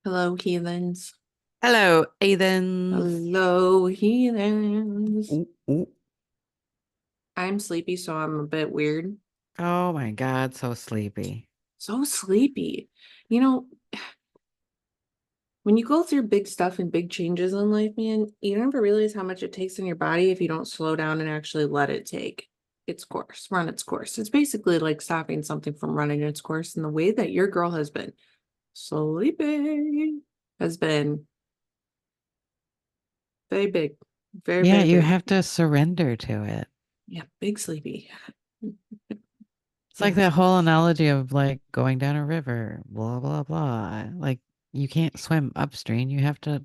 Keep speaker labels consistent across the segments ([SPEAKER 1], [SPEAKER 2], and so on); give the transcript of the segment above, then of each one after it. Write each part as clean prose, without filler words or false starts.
[SPEAKER 1] Hello, heathens.
[SPEAKER 2] Hello, Athens.
[SPEAKER 1] Hello, heathens.
[SPEAKER 2] Ooh, ooh.
[SPEAKER 1] I'm sleepy, so I'm a bit weird.
[SPEAKER 2] Oh my God, so sleepy.
[SPEAKER 1] So sleepy. You know, when you go through big stuff and big changes in life, man, you never realize how much it takes in your body if you don't slow down and actually let it take its course, run its course. It's basically like stopping something from running its course. And the way that your girl has been sleeping has been very big, very,
[SPEAKER 2] Yeah,
[SPEAKER 1] very
[SPEAKER 2] you
[SPEAKER 1] big.
[SPEAKER 2] have to surrender to it.
[SPEAKER 1] Yeah, big sleepy.
[SPEAKER 2] It's like
[SPEAKER 1] Yes.
[SPEAKER 2] that whole analogy of like going down a river, blah, blah, blah. Like you can't swim upstream. You have to,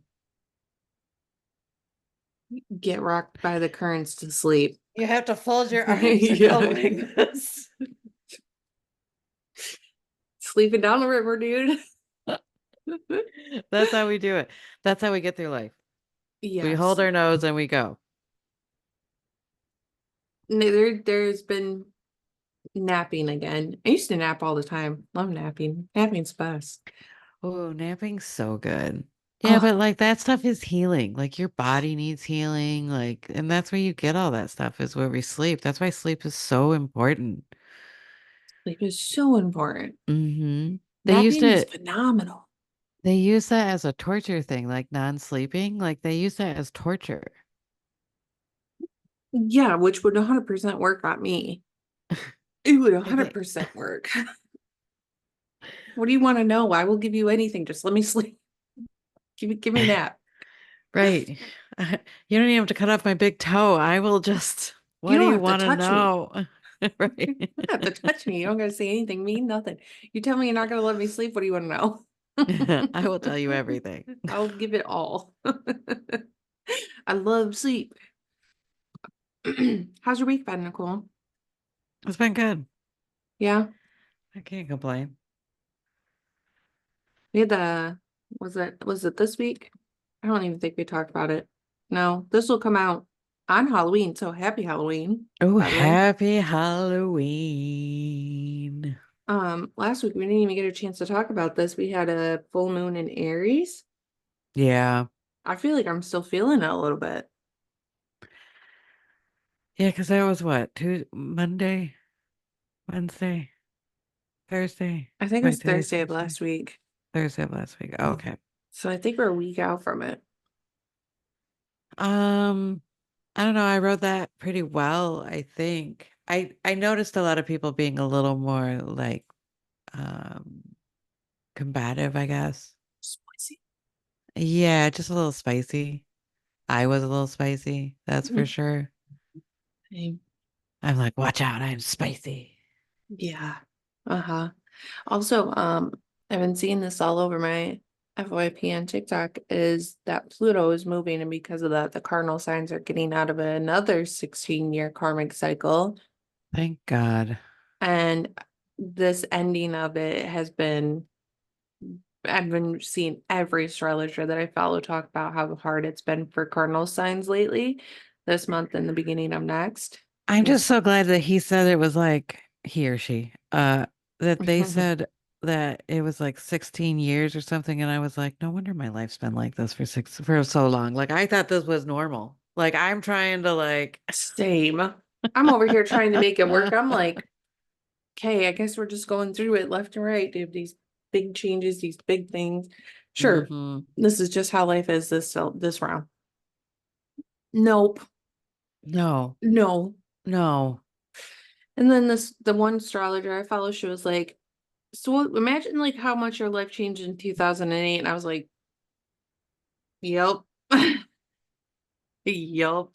[SPEAKER 1] Get rocked by the currents to sleep.
[SPEAKER 2] you have to fold your arms and go
[SPEAKER 1] Yeah.
[SPEAKER 2] like this.
[SPEAKER 1] Sleeping down the river, dude.
[SPEAKER 2] That's how we do it. That's how we get through life. We hold
[SPEAKER 1] Yes.
[SPEAKER 2] our nose and we go.
[SPEAKER 1] There's been napping again. I used to nap all the time. Love napping. Napping's best.
[SPEAKER 2] Oh, napping's so good. Yeah,
[SPEAKER 1] Oh,
[SPEAKER 2] but like that stuff is healing. Like your body needs healing. Like, and that's where you get all that stuff is where we sleep. That's why sleep is so important.
[SPEAKER 1] sleep is so important.
[SPEAKER 2] Hmm. They used
[SPEAKER 1] Napping is
[SPEAKER 2] to,
[SPEAKER 1] phenomenal.
[SPEAKER 2] they use that as a torture thing, like non-sleeping. Like they use that as torture.
[SPEAKER 1] Yeah, which would 100% work on me. It would
[SPEAKER 2] I think,
[SPEAKER 1] 100% work. What do you want to know? I will give you anything. Just let me sleep. Give me a nap.
[SPEAKER 2] right. You don't even have to cut off my big toe. I will just,
[SPEAKER 1] You
[SPEAKER 2] what do
[SPEAKER 1] don't
[SPEAKER 2] you
[SPEAKER 1] have to
[SPEAKER 2] want to
[SPEAKER 1] touch me.
[SPEAKER 2] know? Right.
[SPEAKER 1] You don't have to touch me. You don't gotta say anything mean, nothing. You tell me you're not gonna let me sleep. What do you want to
[SPEAKER 2] I will tell you
[SPEAKER 1] know?
[SPEAKER 2] everything.
[SPEAKER 1] I'll give it all. I love sleep. How's your week been, Nicole?
[SPEAKER 2] It's been good.
[SPEAKER 1] Yeah,
[SPEAKER 2] I can't complain.
[SPEAKER 1] we had the was it this week? I don't even think we talked about it. No, this will come out on Halloween, so happy Halloween,
[SPEAKER 2] Oh,
[SPEAKER 1] by the way.
[SPEAKER 2] happy Halloween.
[SPEAKER 1] Last week we didn't even get a chance to talk about this. We had a full moon in Aries.
[SPEAKER 2] Yeah.
[SPEAKER 1] I feel like I'm still feeling it a little bit.
[SPEAKER 2] Yeah, because that was what? Monday, Wednesday, Thursday.
[SPEAKER 1] I think it
[SPEAKER 2] Wait,
[SPEAKER 1] was
[SPEAKER 2] today's
[SPEAKER 1] Thursday of
[SPEAKER 2] Thursday.
[SPEAKER 1] last week.
[SPEAKER 2] Thursday of last week. Okay.
[SPEAKER 1] So I think we're a week out from it.
[SPEAKER 2] Um, I don't know. I wrote that pretty well, I think. I noticed a lot of people being a little more like um combative, I guess.
[SPEAKER 1] Spicy.
[SPEAKER 2] Yeah, just a little spicy. I was a little spicy, that's for sure.
[SPEAKER 1] Okay.
[SPEAKER 2] I'm like, watch out, I'm spicy.
[SPEAKER 1] Yeah. Uh-huh. Also, I've been seeing this all over my FYP on TikTok is that Pluto is moving, and because of that, the cardinal signs are getting out of another 16-year karmic cycle.
[SPEAKER 2] Thank God.
[SPEAKER 1] And this ending of it has been, I've been seeing every astrologer that I follow talk about how hard it's been for cardinal signs lately, this month and the beginning of next.
[SPEAKER 2] I'm just
[SPEAKER 1] It's
[SPEAKER 2] so glad that he said it was like he or she, that they said that it was like 16 years or something. And I was like, no wonder my life's been like this for so long. Like I thought this was normal. Like I'm trying to like,
[SPEAKER 1] same. I'm over here trying to make it work. I'm like, okay, I guess we're just going through it left and right, dude. These big changes, these big things. Sure,
[SPEAKER 2] hmm,
[SPEAKER 1] this is just how life is this round. Nope,
[SPEAKER 2] no,
[SPEAKER 1] no.
[SPEAKER 2] no.
[SPEAKER 1] And then the one astrologer I follow, she was like, so imagine like how much your life changed in 2008. And I was like, yep. Yep.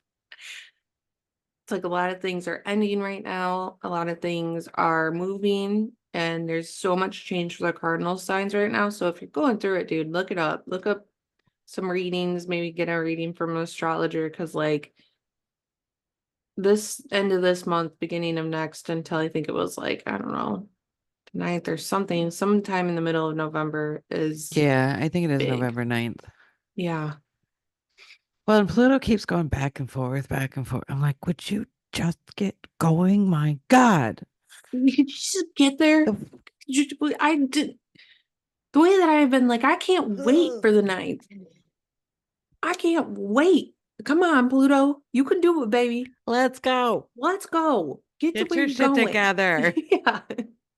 [SPEAKER 1] It's like a lot of things are ending right now. A lot of things are moving, and there's so much change for the cardinal signs right now. So if you're going through it, dude, look it up. Look up some readings, maybe get a reading from an astrologer, because like this end of this month, beginning of next, until I think it was like, I don't know, the 9th or something, sometime in the middle of November is
[SPEAKER 2] Yeah, I think it is
[SPEAKER 1] big.
[SPEAKER 2] November 9th.
[SPEAKER 1] Yeah.
[SPEAKER 2] Well, and Pluto keeps going back and forth, back and forth. I'm like, would you just get going? My God.
[SPEAKER 1] You could just get there.
[SPEAKER 2] The
[SPEAKER 1] I did. The way that I've been like, I can't wait
[SPEAKER 2] Ugh.
[SPEAKER 1] for the ninth. I can't wait. Come on, Pluto. You can do it, baby.
[SPEAKER 2] Let's go.
[SPEAKER 1] Let's go. Get to
[SPEAKER 2] Get
[SPEAKER 1] where
[SPEAKER 2] your
[SPEAKER 1] you're
[SPEAKER 2] shit
[SPEAKER 1] going.
[SPEAKER 2] together.
[SPEAKER 1] Yeah.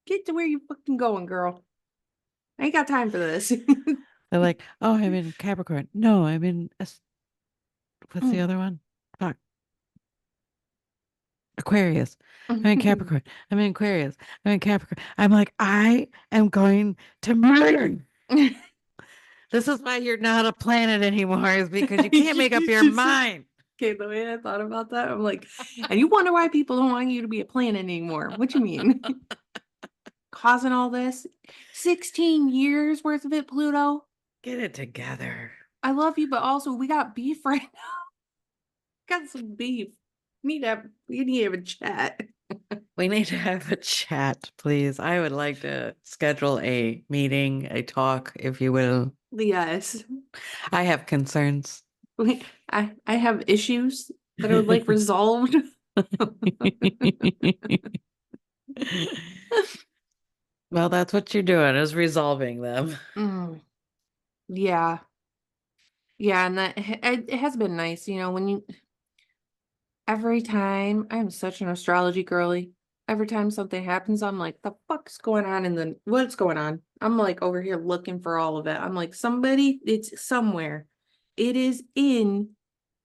[SPEAKER 1] Get to where you fucking going, girl. I ain't got time for this.
[SPEAKER 2] They're like, oh, I'm in Capricorn. No, I'm in, what's the other one? Fuck, Aquarius. I'm in Capricorn. I'm in Aquarius. I'm in Capricorn. I'm like, I am going to murder. This is why you're not a planet anymore, is because you can't make up your mind.
[SPEAKER 1] Okay, the way I thought about that, I'm like, and you wonder why people don't want you to be a planet anymore. What you mean? Causing all this? 16 years worth of it, Pluto.
[SPEAKER 2] Get it together.
[SPEAKER 1] I love you, but also we got beef right now. Got some beef. We need to have a chat.
[SPEAKER 2] We need to have a chat, please. I would like to schedule a meeting, a talk, if you will.
[SPEAKER 1] Yes.
[SPEAKER 2] I have concerns.
[SPEAKER 1] I have issues that I would like resolved.
[SPEAKER 2] Well, that's what you're doing, is resolving them.
[SPEAKER 1] Mm, yeah. Yeah, and it has been nice, when you every time I'm such an astrology girly. Every time something happens, I'm like, the fuck's going on what's going on? I'm like over here looking for all of it. I'm like, it's somewhere. It is in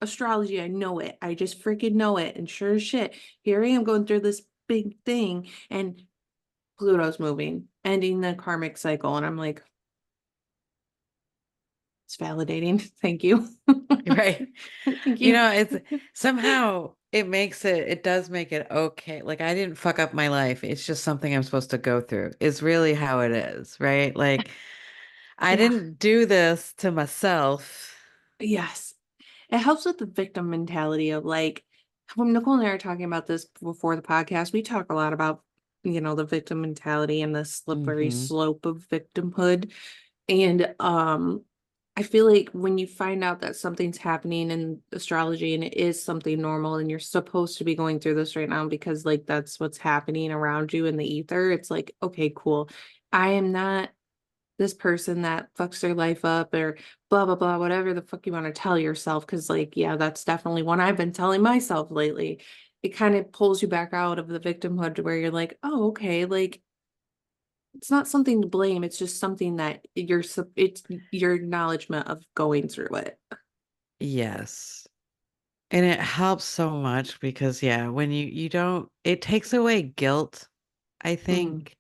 [SPEAKER 1] astrology. I know it. I just freaking know it. And sure as shit, here I am going through this big thing and Pluto's moving, ending the karmic cycle. And I'm like, it's validating. Thank you.
[SPEAKER 2] Right.
[SPEAKER 1] Thank you.
[SPEAKER 2] It's somehow it does make it okay. Like I didn't fuck up my life. It's just something I'm supposed to go through. It's really how it is, right? Like I
[SPEAKER 1] Yeah.
[SPEAKER 2] didn't do this to myself.
[SPEAKER 1] Yes. It helps with the victim mentality of like, when Nicole and I are talking about this before the podcast, we talk a lot about, the victim mentality and the slippery
[SPEAKER 2] Hmm.
[SPEAKER 1] slope of victimhood. And I feel like when you find out that something's happening in astrology and it is something normal and you're supposed to be going through this right now because like that's what's happening around you in the ether, it's like, okay, cool. I am not this person that fucks their life up or blah blah blah, whatever the fuck you want to tell yourself. Cause like, yeah, that's definitely one I've been telling myself lately. It kind of pulls you back out of the victimhood to where you're like, oh, okay, like it's not something to blame. It's just something that it's your acknowledgement of going through it.
[SPEAKER 2] Yes. And it helps so much because yeah, when you don't, it takes away guilt, I
[SPEAKER 1] Mm.
[SPEAKER 2] think.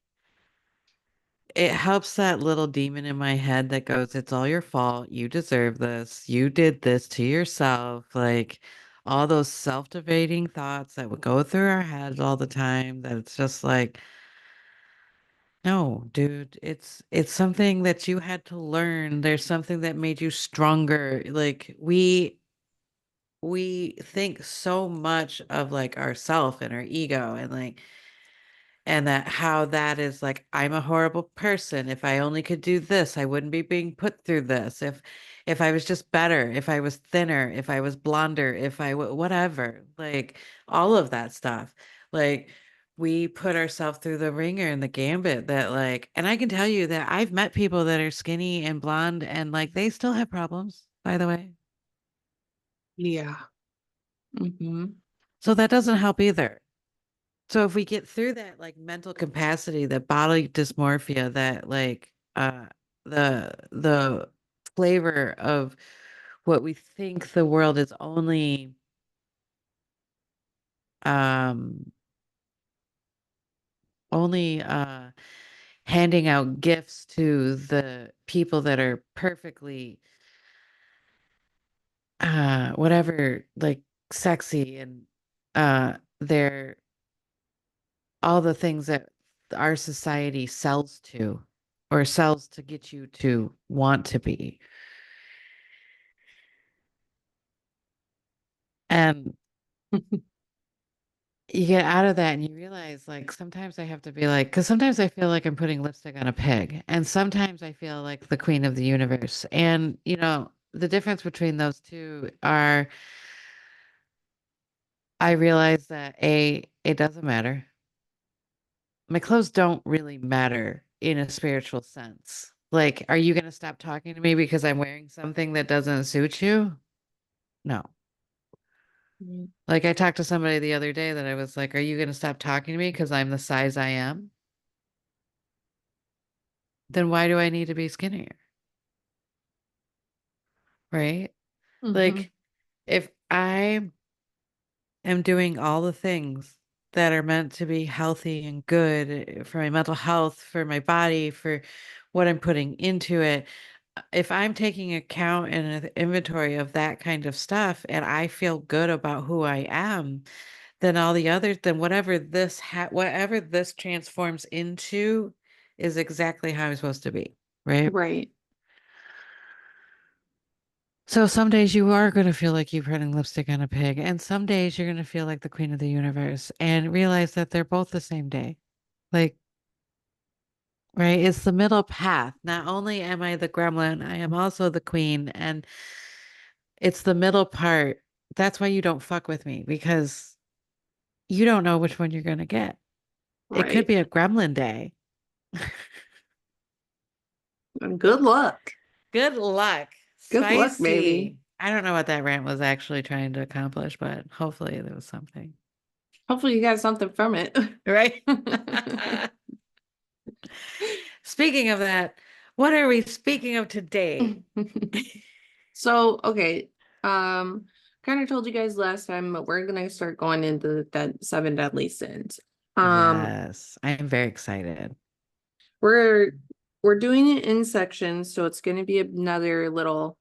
[SPEAKER 2] It helps that little demon in my head that goes, it's all your fault. You deserve this. You did this to yourself. Like all those self-debating thoughts that would go through our heads all the time, that it's just like, no, dude, it's something that you had to learn. There's something that made you stronger. Like we think so much of like ourself and our ego and that how that is like I'm a horrible person. If I only could do this, I wouldn't be being put through this. If I was just better, if I was thinner, if I was blonder, if whatever, like all of that stuff. Like we put ourselves through the ringer and the gambit that like, and I can tell you that I've met people that are skinny and blonde and like they still have problems, by the way.
[SPEAKER 1] Yeah. Hmm.
[SPEAKER 2] So that doesn't help either. So if we get through that like mental capacity, that bodily dysmorphia, that like the flavor of what we think the world is um only handing out gifts to the people that are perfectly whatever like sexy and they're all the things that our society sells to or sells to get you to want to be. And you get out of that and you realize like sometimes I have to be like, because sometimes I feel like I'm putting lipstick on a pig, and sometimes I feel like the queen of the universe. And, the difference between those two are I realize that it doesn't matter. My clothes don't really matter in a spiritual sense. Like, are you going to stop talking to me because I'm wearing something that doesn't suit you? No.
[SPEAKER 1] Mm.
[SPEAKER 2] Like, I talked to somebody the other day that I was like, are you going to stop talking to me because I'm the size I am? Then why do I need to be skinnier? Right?
[SPEAKER 1] Hmm.
[SPEAKER 2] Like, if I am doing all the things that are meant to be healthy and good for my mental health, for my body, for what I'm putting into it, if I'm taking account and an inventory of that kind of stuff and I feel good about who I am, then all the others, then whatever this transforms into is exactly how I'm supposed to be, right?
[SPEAKER 1] Right.
[SPEAKER 2] So some days you are going to feel like you're putting lipstick on a pig, and some days you're going to feel like the queen of the universe and realize that they're both the same day. Like, right? It's the middle path. Not only am I the gremlin, I am also the queen, and it's the middle part. That's why you don't fuck with me because you don't know which one you're going to get. It could
[SPEAKER 1] Right.
[SPEAKER 2] be a gremlin day.
[SPEAKER 1] And good luck.
[SPEAKER 2] Good luck.
[SPEAKER 1] Good luck, baby.
[SPEAKER 2] Spicy. I don't know what that rant was actually trying to accomplish, but hopefully there was something.
[SPEAKER 1] Hopefully you got something from it.
[SPEAKER 2] Right? Speaking of that, what are we speaking of today?
[SPEAKER 1] So, okay. Um, kind of told you guys last time, but we're gonna start going into that seven deadly sins. Um,
[SPEAKER 2] Yes, I am very excited.
[SPEAKER 1] we're we're doing it in sections, so it's gonna be another little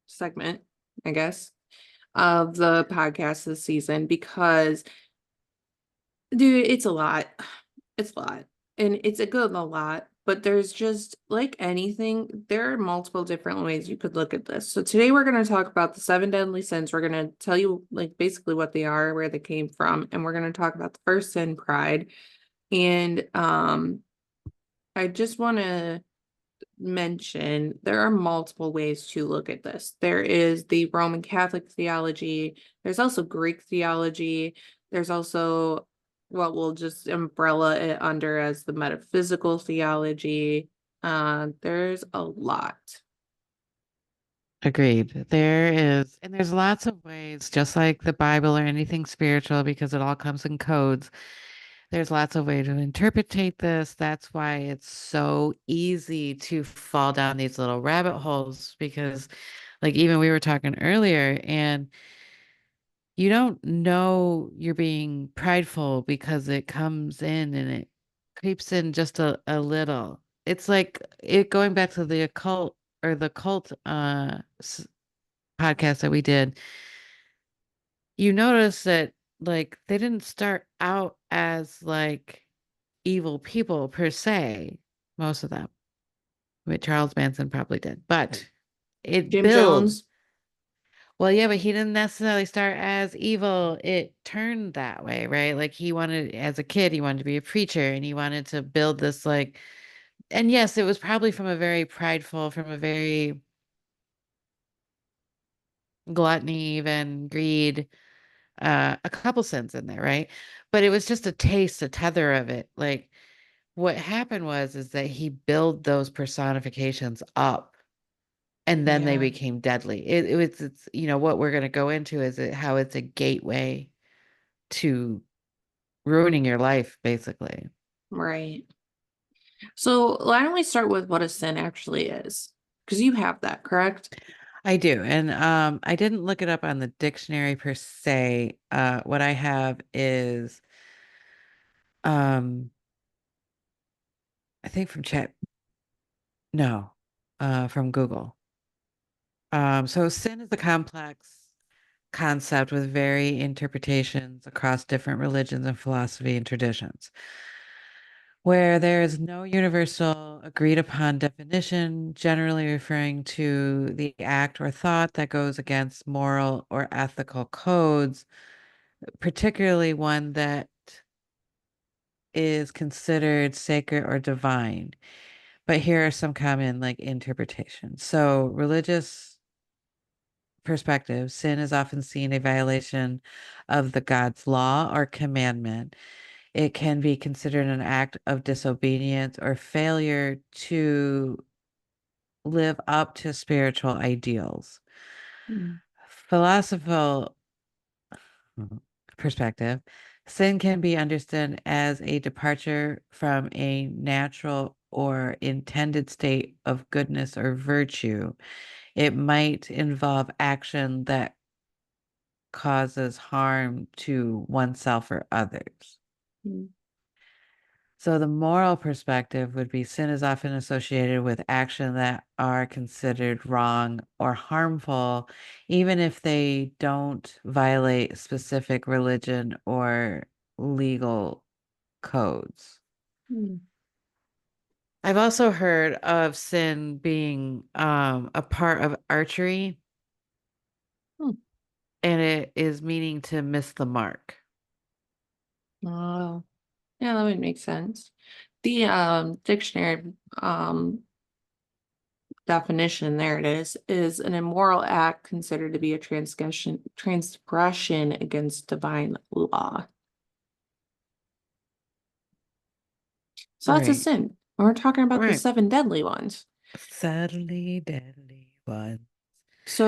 [SPEAKER 1] segment, I guess, of the podcast this season because, dude, it's a lot. It's a lot. And it's a good a lot, but there's just like anything, there are multiple different ways you could look at this. So today we're going to talk about the seven deadly sins. We're going to tell you like basically what they are, where they came from, and we're going to talk about the first sin, pride. And I just want to mention there are multiple ways to look at this. There is the Roman Catholic theology, there's also Greek theology, there's also what we'll just umbrella it under as the metaphysical theology. There's a lot.
[SPEAKER 2] Agreed. There is, and there's lots of ways, just like the Bible or anything spiritual, because it all comes in codes. There's lots of ways to interpretate this. That's why it's so easy to fall down these little rabbit holes because, like, even we were talking earlier, and you don't know you're being prideful because it comes in and it creeps in just a little. It's like it going back to the occult or the cult podcast that we did. You notice that like they didn't start out as like evil people per se, most of them. But Charles Manson probably did. But it
[SPEAKER 1] Jim
[SPEAKER 2] builds.
[SPEAKER 1] Jones.
[SPEAKER 2] Well, yeah, but he didn't necessarily start as evil. It turned that way, right? Like he wanted, as a kid, he wanted to be a preacher and he wanted to build this like, and yes, it was probably from a very prideful, from a very gluttony, even greed, a couple sins in there, right? But it was just a taste, a tether of it. Like what happened was is that he built those personifications up and then they
[SPEAKER 1] Yeah,
[SPEAKER 2] became deadly. It's what we're going to go into is how it's a gateway to ruining your life, basically.
[SPEAKER 1] right. So why don't we start with what a sin actually is? Because you have that, correct?
[SPEAKER 2] I do. And I didn't look it up on the dictionary per se. What I have is um I think from chat no, from Google. So sin is a complex concept with very interpretations across different religions and philosophy and traditions, where there is no universal agreed upon definition, generally referring to the act or thought that goes against moral or ethical codes, particularly one that is considered sacred or divine. But here are some common like interpretations. So, religious perspective, sin is often seen a violation of the God's law or commandment. It can be considered an act of disobedience or failure to live up to spiritual ideals.
[SPEAKER 1] Mm,
[SPEAKER 2] Philosophical perspective, sin can be understood as a departure from a natural or intended state of goodness or virtue. It might involve action that causes harm to oneself or others.
[SPEAKER 1] mm,
[SPEAKER 2] So the moral perspective would be sin is often associated with action that are considered wrong or harmful, even if they don't violate specific religion or legal codes.
[SPEAKER 1] mm,
[SPEAKER 2] I've also heard of sin being a part of archery,
[SPEAKER 1] mm.
[SPEAKER 2] and it is meaning to miss the mark.
[SPEAKER 1] Oh, yeah, that would make sense. The dictionary definition, there it is an immoral act considered to be a transgression against divine law. So that's a
[SPEAKER 2] Right,
[SPEAKER 1] sin. And we're talking about the
[SPEAKER 2] right.
[SPEAKER 1] seven deadly ones.
[SPEAKER 2] Suddenly deadly one.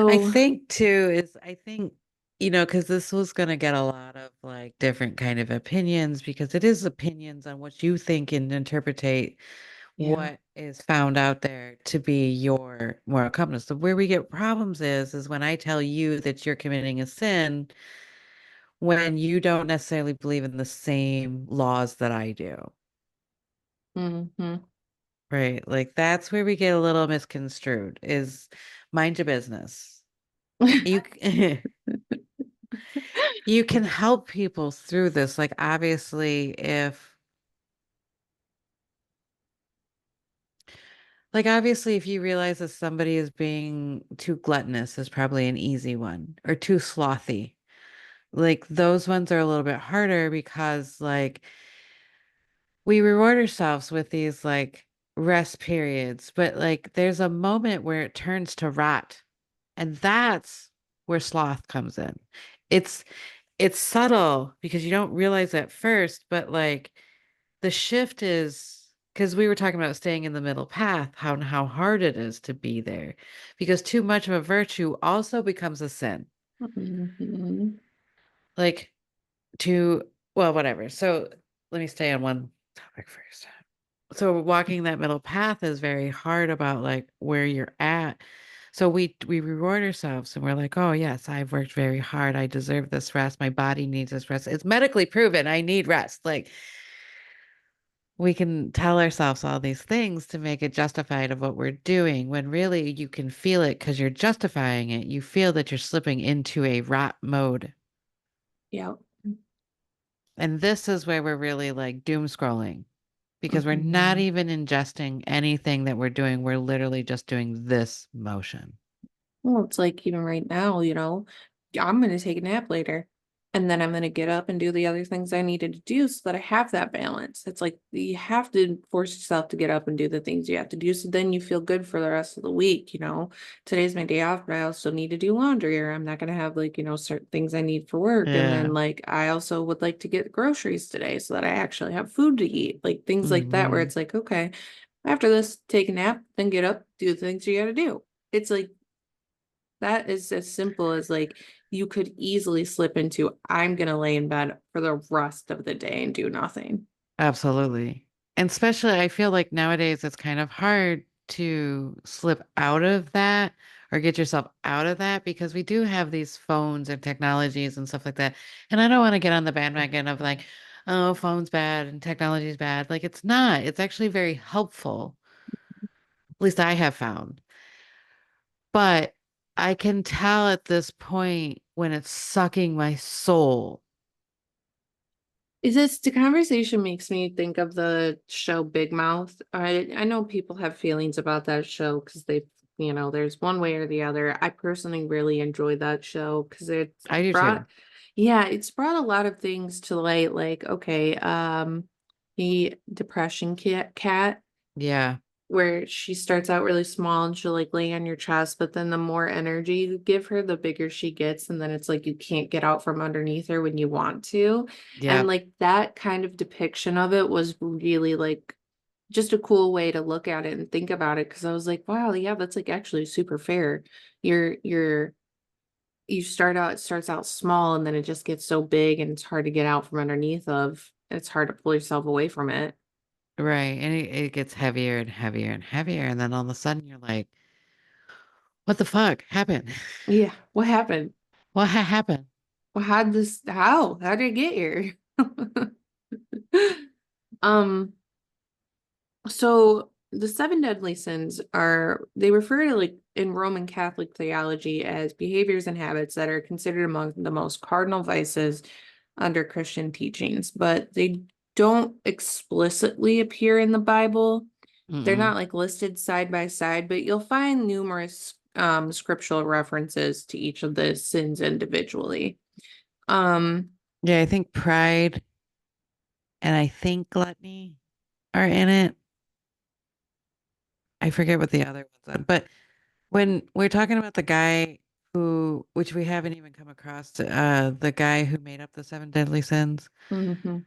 [SPEAKER 2] I
[SPEAKER 1] So,
[SPEAKER 2] think too is I think because this was going to get a lot of like different kind of opinions because it is opinions on what you think and interpretate
[SPEAKER 1] yeah.
[SPEAKER 2] what is found out there to be your moral compass. So where we get problems is when I tell you that you're committing a sin when you don't necessarily believe in the same laws that I do.
[SPEAKER 1] Hmm.
[SPEAKER 2] Right? Like that's where we get a little misconstrued is mind your business. You you can help people through this. Like, obviously, if you realize that somebody is being too gluttonous is probably an easy one, or too slothy. Like, those ones are a little bit harder because, like, we reward ourselves with these, like, rest periods, but, like, there's a moment where it turns to rot, and that's where sloth comes in. It's, it's subtle because you don't realize at first, but, like, the shift is because we were talking about staying in the middle path, how hard it is to be there, because too much of a virtue also becomes a sin.
[SPEAKER 1] Hmm.
[SPEAKER 2] Like to well, whatever. So let me stay on one topic first. So walking that middle path is very hard about like where you're at. So we reward ourselves and we're like, oh yes, I've worked very hard. I deserve this rest. My body needs this rest. It's medically proven. I need rest. Like we can tell ourselves all these things to make it justified of what we're doing when really you can feel it because you're justifying it. You feel that you're slipping into a rot mode.
[SPEAKER 1] Yeah.
[SPEAKER 2] And this is where we're really like doom scrolling because we're not
[SPEAKER 1] Hmm.
[SPEAKER 2] even ingesting anything that we're doing. We're literally just doing this motion.
[SPEAKER 1] Well, it's like even right now, I'm gonna take a nap later. And then I'm gonna get up and do the other things I needed to do so that I have that balance. It's like you have to force yourself to get up and do the things you have to do so then you feel good for the rest of the week. Today's my day off, but I also need to do laundry or I'm not gonna have like, certain things I need for work. And then
[SPEAKER 2] Yeah.
[SPEAKER 1] like I also would like to get groceries today so that I actually have food to eat. Like things like that where
[SPEAKER 2] Hmm.
[SPEAKER 1] it's like, okay, after this, take a nap, then get up, do the things you gotta do. It's like that is as simple as like you could easily slip into I'm gonna lay in bed for the rest of the day and do nothing.
[SPEAKER 2] Absolutely. And especially, I feel like nowadays it's kind of hard to slip out of that or get yourself out of that because we do have these phones and technologies and stuff like that. And I don't want to get on the bandwagon of like, oh, phone's bad and technology's bad. Like, it's not. It's actually very helpful. At least I have found. But I can tell at this point when it's sucking my soul.
[SPEAKER 1] Is this the conversation makes me think of the show Big Mouth. I know people have feelings about that show because there's one way or the other. I personally really enjoy that show because it's
[SPEAKER 2] I do
[SPEAKER 1] brought
[SPEAKER 2] too.
[SPEAKER 1] yeah, it's brought a lot of things to light, like, okay, the depression cat
[SPEAKER 2] Yeah.
[SPEAKER 1] where she starts out really small and she'll like lay on your chest, but then the more energy you give her, the bigger she gets, and then it's like you can't get out from underneath her when you want to. And
[SPEAKER 2] Yep.
[SPEAKER 1] like that kind of depiction of it was really like just a cool way to look at it and think about it, because I was like, wow, yeah, that's like actually super fair. You're you start out, it starts out small and then it just gets so big and it's hard to get out from underneath of. It's hard to pull yourself away from it.
[SPEAKER 2] Right. And it gets heavier and heavier and heavier. And then all of a sudden you're like, what the fuck happened?
[SPEAKER 1] Yeah, what happened?
[SPEAKER 2] What happened?
[SPEAKER 1] Well, how did it get here? Um, so the seven deadly sins are, they refer to like in Roman Catholic theology as behaviors and habits that are considered among the most cardinal vices under Christian teachings, but they don't explicitly appear in the Bible. They're not
[SPEAKER 2] Mm-mm.
[SPEAKER 1] like listed side by side, but you'll find numerous scriptural references to each of the sins individually. Um,
[SPEAKER 2] Yeah, I think pride and I think gluttony are in it. I forget what the other ones are. But when we're talking about the guy who, which we haven't even come across, the guy who made up the seven deadly sins,
[SPEAKER 1] mhm,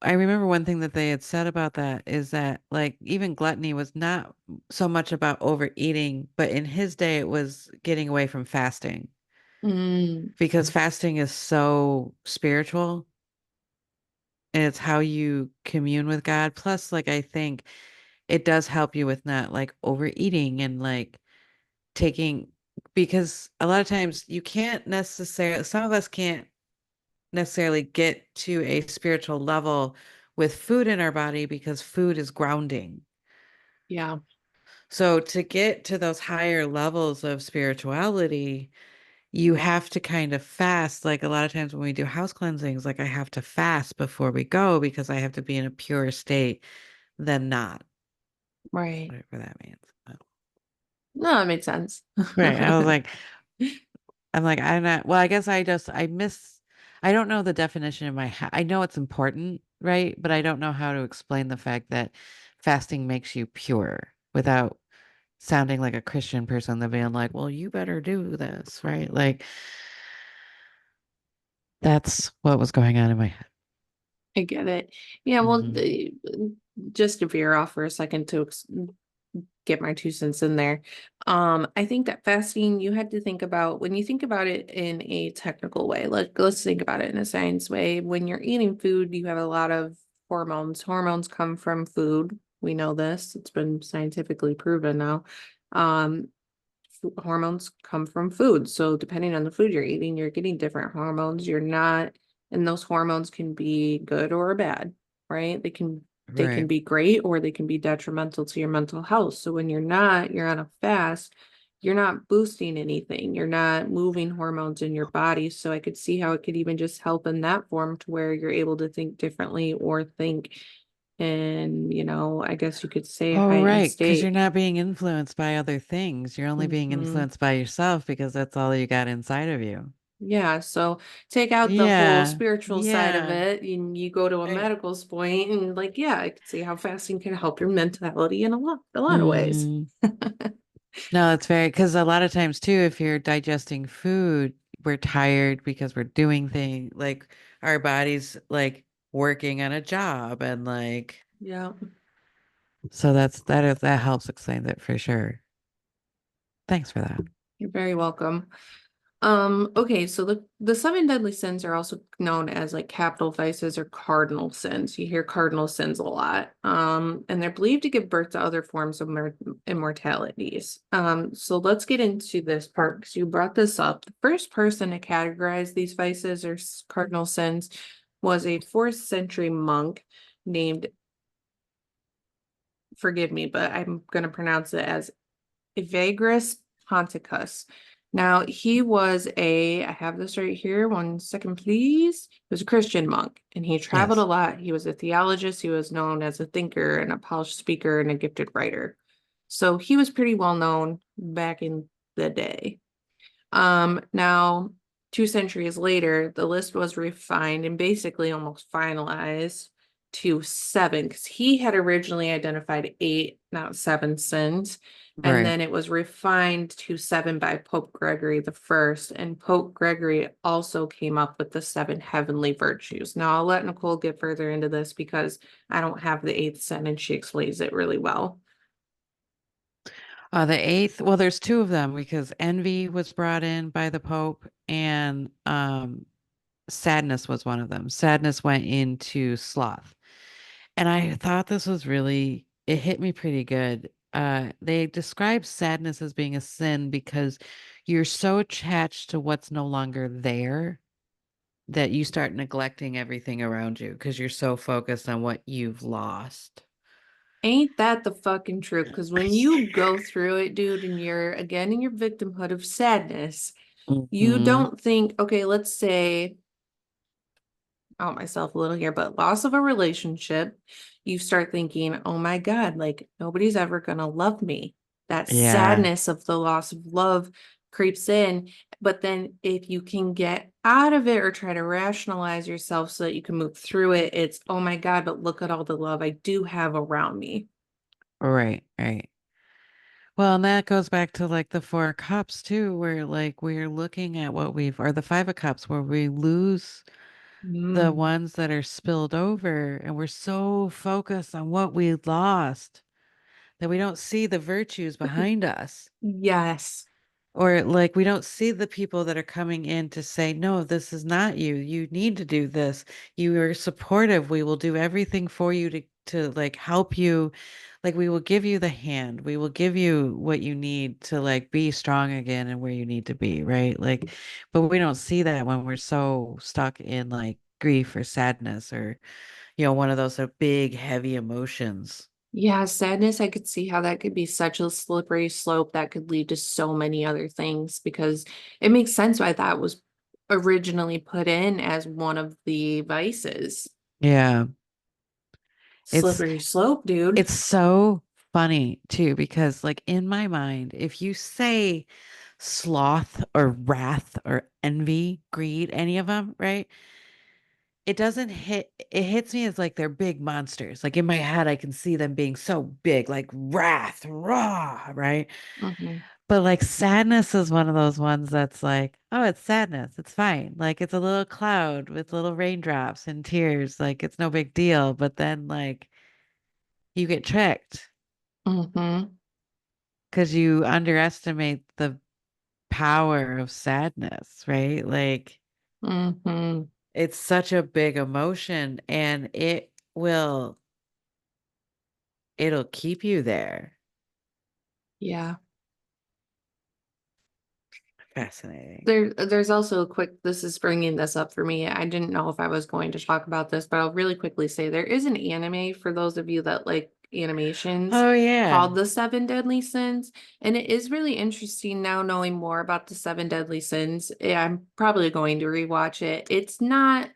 [SPEAKER 2] I remember one thing that they had said about that is that like even gluttony was not so much about overeating, but in his day it was getting away from fasting
[SPEAKER 1] mm,
[SPEAKER 2] because fasting is so spiritual and it's how you commune with God. Plus, like I think it does help you with not like overeating and like taking because a lot of times you can't necessarily, some of us can't necessarily get to a spiritual level with food in our body because food is grounding.
[SPEAKER 1] yeah,
[SPEAKER 2] So to get to those higher levels of spirituality, you have to kind of fast. Like a lot of times when we do house cleansings, like I have to fast before we go because I have to be in a pure state than not,
[SPEAKER 1] right.
[SPEAKER 2] whatever that means. But-
[SPEAKER 1] No, that makes sense.
[SPEAKER 2] right. I was like, I'm like, I'm not, well, I guess I miss, I don't know the definition in my head. I know it's important, right? But I don't know how to explain the fact that fasting makes you pure without sounding like a Christian person, that being like, well, you better do this, right? Like, that's what was going on in my head.
[SPEAKER 1] I get it. Yeah, well,
[SPEAKER 2] Hmm.
[SPEAKER 1] just to veer off for a second to get my 2 cents in there. I think that fasting, you had to think about when you think about it in a technical way. Let's think about it in a science way. When you're eating food, you have a lot of hormones. Hormones come from food. We know this. It's been scientifically proven now. Um, Hormones come from food. So depending on the food you're eating, you're getting different hormones. You're not, and those hormones can be good or bad, right? They can
[SPEAKER 2] Right.
[SPEAKER 1] be great or they can be detrimental to your mental health. So when you're on a fast, you're not boosting anything. You're not moving hormones in your body. So I could see how it could even just help in that form to where you're able to think differently or think in, I guess you could say a
[SPEAKER 2] Oh,
[SPEAKER 1] heightened
[SPEAKER 2] right. Because you're
[SPEAKER 1] state.
[SPEAKER 2] not being influenced by other things. You're only being
[SPEAKER 1] Mhm.
[SPEAKER 2] influenced by yourself because that's all you got inside of you.
[SPEAKER 1] Yeah, so take out the whole
[SPEAKER 2] Yeah.
[SPEAKER 1] spiritual side of
[SPEAKER 2] Yeah.
[SPEAKER 1] it, and you go to a
[SPEAKER 2] I,
[SPEAKER 1] medical point, and like, yeah, I could see how fasting can help your mentality in a lot of ways.
[SPEAKER 2] hmm. No, it's very, because a lot of times too, if you're digesting food, we're tired because we're doing things like our body's like working on a job and like,
[SPEAKER 1] Yeah,
[SPEAKER 2] so that helps explain that for sure. Thanks for that.
[SPEAKER 1] you're very welcome. Okay, so the seven deadly sins are also known as like capital vices or cardinal sins. You hear cardinal sins a lot. And they're believed to give birth to other forms of immortalities. So let's get into this part because you brought this up. The first person to categorize these vices or cardinal sins was a fourth century monk named, forgive me, but I'm gonna pronounce it as Evagris Ponticus. Now, he was I have this right here, 1 second, please. He was a Christian monk and he traveled a
[SPEAKER 2] Yes.
[SPEAKER 1] lot. He was a theologist. He was known as a thinker and a polished speaker and a gifted writer. So he was pretty well known back in the day. Now, 2 centuries later, the list was refined and basically almost finalized to seven because he had originally identified eight, not seven sins. And
[SPEAKER 2] Right.
[SPEAKER 1] then it was refined to seven by Pope Gregory the First. And Pope Gregory also came up with the seven heavenly virtues. Now, I'll let Nicole get further into this because I don't have the eighth sin and she explains it really well.
[SPEAKER 2] The eighth, well, there's two of them because envy was brought in by the Pope and sadness was one of them. Sadness went into sloth. And I thought this was really, it hit me pretty good. They describe sadness as being a sin because you're so attached to what's no longer there that you start neglecting everything around you because you're so focused on what you've lost.
[SPEAKER 1] Ain't that the fucking truth? Because when you go through it, dude, and you're again in your victimhood of sadness, you
[SPEAKER 2] Hmm.
[SPEAKER 1] don't think, okay, let's say out myself a little here, but loss of a relationship, you start thinking, oh my God, like nobody's ever gonna love me. That
[SPEAKER 2] Yeah.
[SPEAKER 1] sadness of the loss of love creeps in. But then if you can get out of it or try to rationalize yourself so that you can move through it, it's oh my God, but look at all the love I do have around me.
[SPEAKER 2] Right. Right. Well, and that goes back to like the four of cups too, where like we're looking at what we've, or the five of cups, where we lose the
[SPEAKER 1] Mm.
[SPEAKER 2] ones that are spilled over and we're so focused on what we lost that we don't see the virtues behind us.
[SPEAKER 1] Yes.
[SPEAKER 2] Or like we don't see the people that are coming in to say, no, this is not you. You need to do this. You are supportive. We will do everything for you to like help you. Like we will give you the hand. We will give you what you need to like be strong again and where you need to be, right? Like, but we don't see that when we're so stuck in like grief or sadness or, one of those big heavy emotions.
[SPEAKER 1] Yeah, sadness, I could see how that could be such a slippery slope that could lead to so many other things because it makes sense why that was originally put in as one of the vices.
[SPEAKER 2] Yeah. It's
[SPEAKER 1] Slippery slope, dude.
[SPEAKER 2] It's so funny too, because like in my mind, if you say sloth or wrath or envy, greed, any of them, right? It hits me as like they're big monsters. Like in my head, I can see them being so big, like wrath, raw, right?
[SPEAKER 1] Hmm.
[SPEAKER 2] But like sadness is one of those ones that's like, oh, it's sadness. It's fine. Like it's a little cloud with little raindrops and tears. Like it's no big deal. But then like you get tricked
[SPEAKER 1] Hmm.
[SPEAKER 2] because you underestimate the power of sadness, right? Like
[SPEAKER 1] Hmm.
[SPEAKER 2] it's such a big emotion and it'll keep you there.
[SPEAKER 1] Yeah.
[SPEAKER 2] Fascinating.
[SPEAKER 1] There's also a quick, this is bringing this up for me. I didn't know if I was going to talk about this, but I'll really quickly say there is an anime for those of you that like animations
[SPEAKER 2] Oh yeah.
[SPEAKER 1] called The Seven Deadly Sins. And it is really interesting now knowing more about the Seven Deadly Sins. I'm probably going to rewatch it. It's not,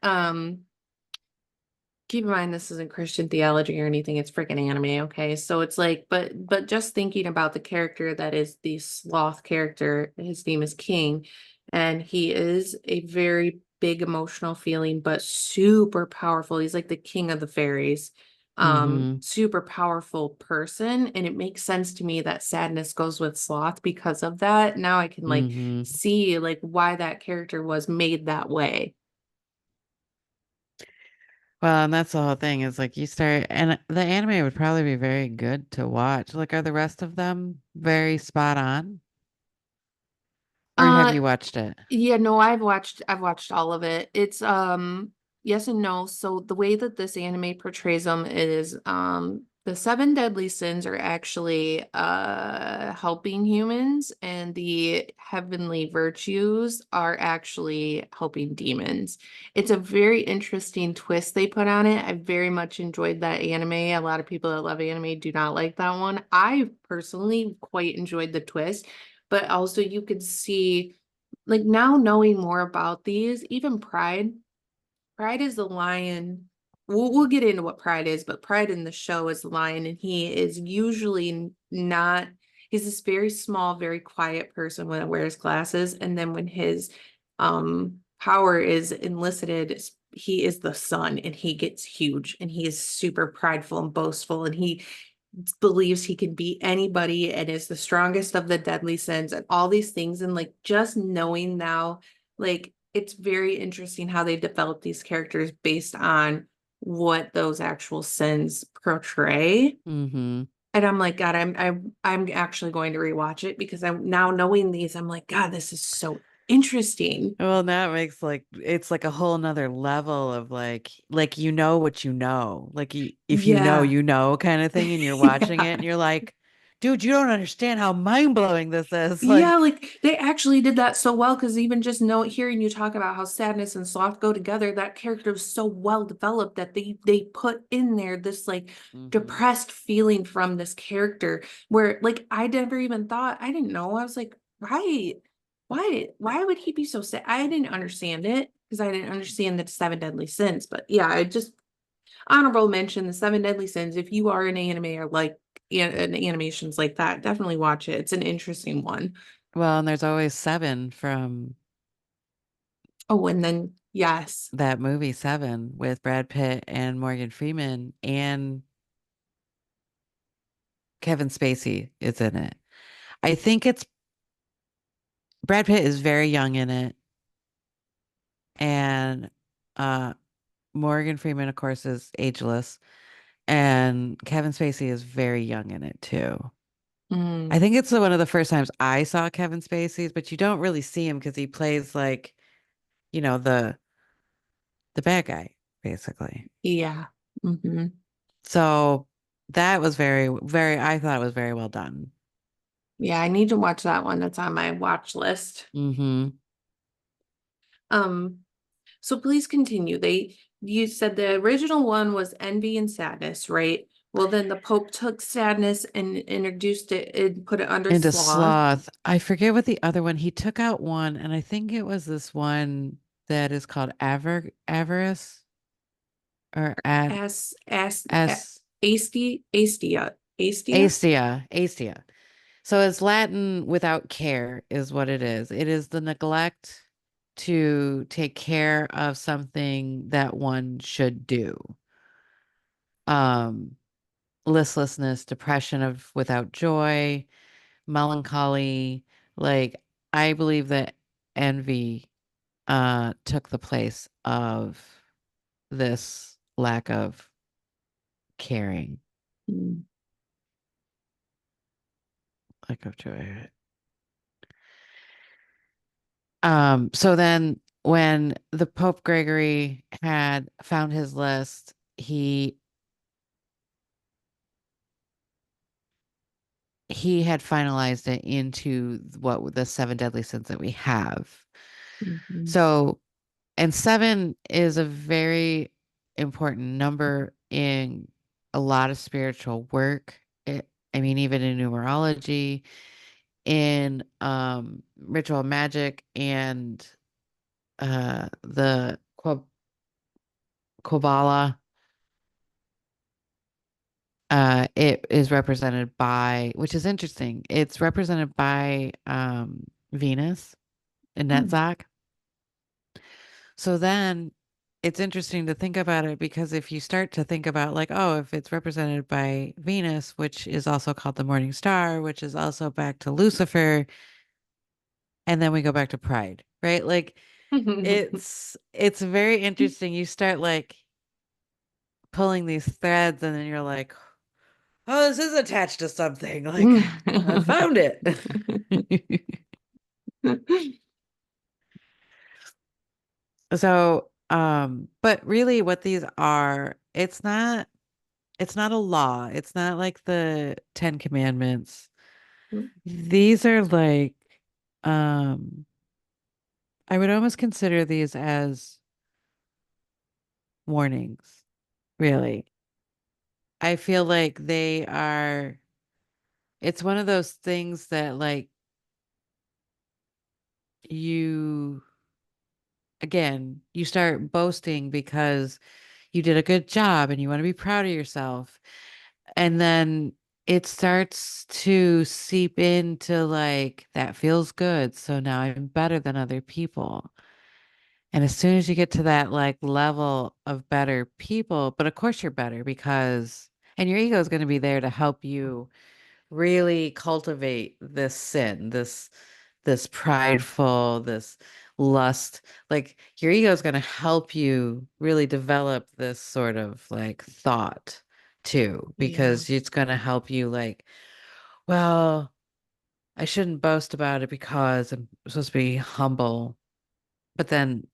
[SPEAKER 1] keep in mind this isn't Christian theology or anything, it's freaking anime, okay? So it's like, but just thinking about the character that is the sloth character, his name is King, and he is a very big emotional feeling, but super powerful. He's like the king of the fairies.
[SPEAKER 2] Mm-hmm.
[SPEAKER 1] Super powerful person, and it makes sense to me that sadness goes with sloth because of that. Now I can like
[SPEAKER 2] Mm-hmm.
[SPEAKER 1] see like why that character was made that way.
[SPEAKER 2] Well, and that's the whole thing is like you start, and the anime would probably be very good to watch. Like, are the rest of them very spot on? Or have
[SPEAKER 1] Uh,
[SPEAKER 2] you watched it?
[SPEAKER 1] Yeah, no, I've watched all of it. It's yes and no. So the way that this anime portrays them is the seven deadly sins are actually helping humans and the heavenly virtues are actually helping demons. It's a very interesting twist they put on it. I very much enjoyed that anime. A lot of people that love anime do not like that one. I personally quite enjoyed the twist, but also you could see like now knowing more about these, even Pride, Pride is the lion. We'll get into what Pride is, but Pride in the show is the lion, and he is usually not, he's this very small, very quiet person when he wears glasses. And then when his power is enlisted, he is the son and he gets huge and he is super prideful and boastful and he believes he can beat anybody and is the strongest of the deadly sins and all these things. And like just knowing now, like it's very interesting how they develop these characters based on what those actual sins portray.
[SPEAKER 2] Mm-hmm.
[SPEAKER 1] And I'm like, God, I'm actually going to rewatch it because I'm now knowing these, I'm like, God, this is so interesting.
[SPEAKER 2] Well, now it makes like it's like a whole nother level of like you know what you know. Like if
[SPEAKER 1] Yeah.
[SPEAKER 2] you know kind of thing and you're watching it
[SPEAKER 1] Yeah.
[SPEAKER 2] and you're like, dude, you don't understand how mind-blowing this is.
[SPEAKER 1] Yeah,
[SPEAKER 2] Like,
[SPEAKER 1] like they actually did that so well because even just know hearing you talk about how sadness and sloth go together, that character was so well developed that they put in there this like
[SPEAKER 2] hmm
[SPEAKER 1] depressed feeling from this character where like I never even thought, I didn't know. I was like, why would he be so sad? I didn't understand it because I didn't understand the seven deadly sins. But yeah, I just honorable mention the seven deadly sins. If you are an anime or like an animations like that, definitely watch it. It's an interesting one.
[SPEAKER 2] well, and there's always Seven from
[SPEAKER 1] Oh, and then yes.
[SPEAKER 2] that movie Seven with Brad Pitt and Morgan Freeman and Kevin Spacey is in it. I think it's Brad Pitt is very young in it, and uh Morgan Freeman, of course, is ageless, and Kevin Spacey is very young in it too. I
[SPEAKER 1] Mm,
[SPEAKER 2] think it's one of the first times I saw Kevin Spacey's, but you don't really see him because he plays like, you know, the bad guy, basically.
[SPEAKER 1] yeah. Hmm.
[SPEAKER 2] So that was I thought it was very well done.
[SPEAKER 1] Yeah, I need to watch that one. That's on my watch list.
[SPEAKER 2] hmm
[SPEAKER 1] Um, so please continue. You said the original one was envy and sadness, right? Well, then the Pope took sadness and introduced it and put it under
[SPEAKER 2] Into
[SPEAKER 1] sloth.
[SPEAKER 2] Sloth. I forget what the other one, he took out one, and I think it was this one that is called Avarice or Ad S
[SPEAKER 1] Astia.
[SPEAKER 2] Astia. So it's Latin without care is what it is. It is the neglect to take care of something that one should do. Um, Listlessness, depression of without joy, melancholy. Like I believe that envy took the place of this lack of caring,
[SPEAKER 1] Mm,
[SPEAKER 2] lack of joy. So then when the Pope Gregory had found his list, he had finalized it into what the seven deadly sins that we have.
[SPEAKER 1] mhm,
[SPEAKER 2] So, and seven is a very important number in a lot of spiritual work. I mean, even in numerology, in ritual magic, and the Kabbalah. It is represented by, which is interesting. It's represented by Venus in
[SPEAKER 1] mm,
[SPEAKER 2] Netzach. So then it's interesting to think about it because if you start to think about like, oh, if it's represented by Venus, which is also called the morning star, which is also back to Lucifer, and then we go back to pride, right? Like
[SPEAKER 1] mm.
[SPEAKER 2] it's very interesting. You start like pulling these threads and then you're like, oh, this is attached to something. Like I found it. So, but really what these are, it's not a law. It's not like the Ten Commandments. These are like, um, I would almost consider these as warnings, really. I feel like it's one of those things that like you, again, you start boasting because you did a good job and you want to be proud of yourself. And then it starts to seep into like, that feels good. So now I'm better than other people. And as soon as you get to that like level of better people, but of course you're better because, and your ego is going to be there to help you really cultivate this sin, this prideful, this lust. Like your ego is going to help you really develop this sort of like thought too,
[SPEAKER 1] Yeah.
[SPEAKER 2] because it's going to help you like, well, I shouldn't boast about it because I'm supposed to be humble. But then,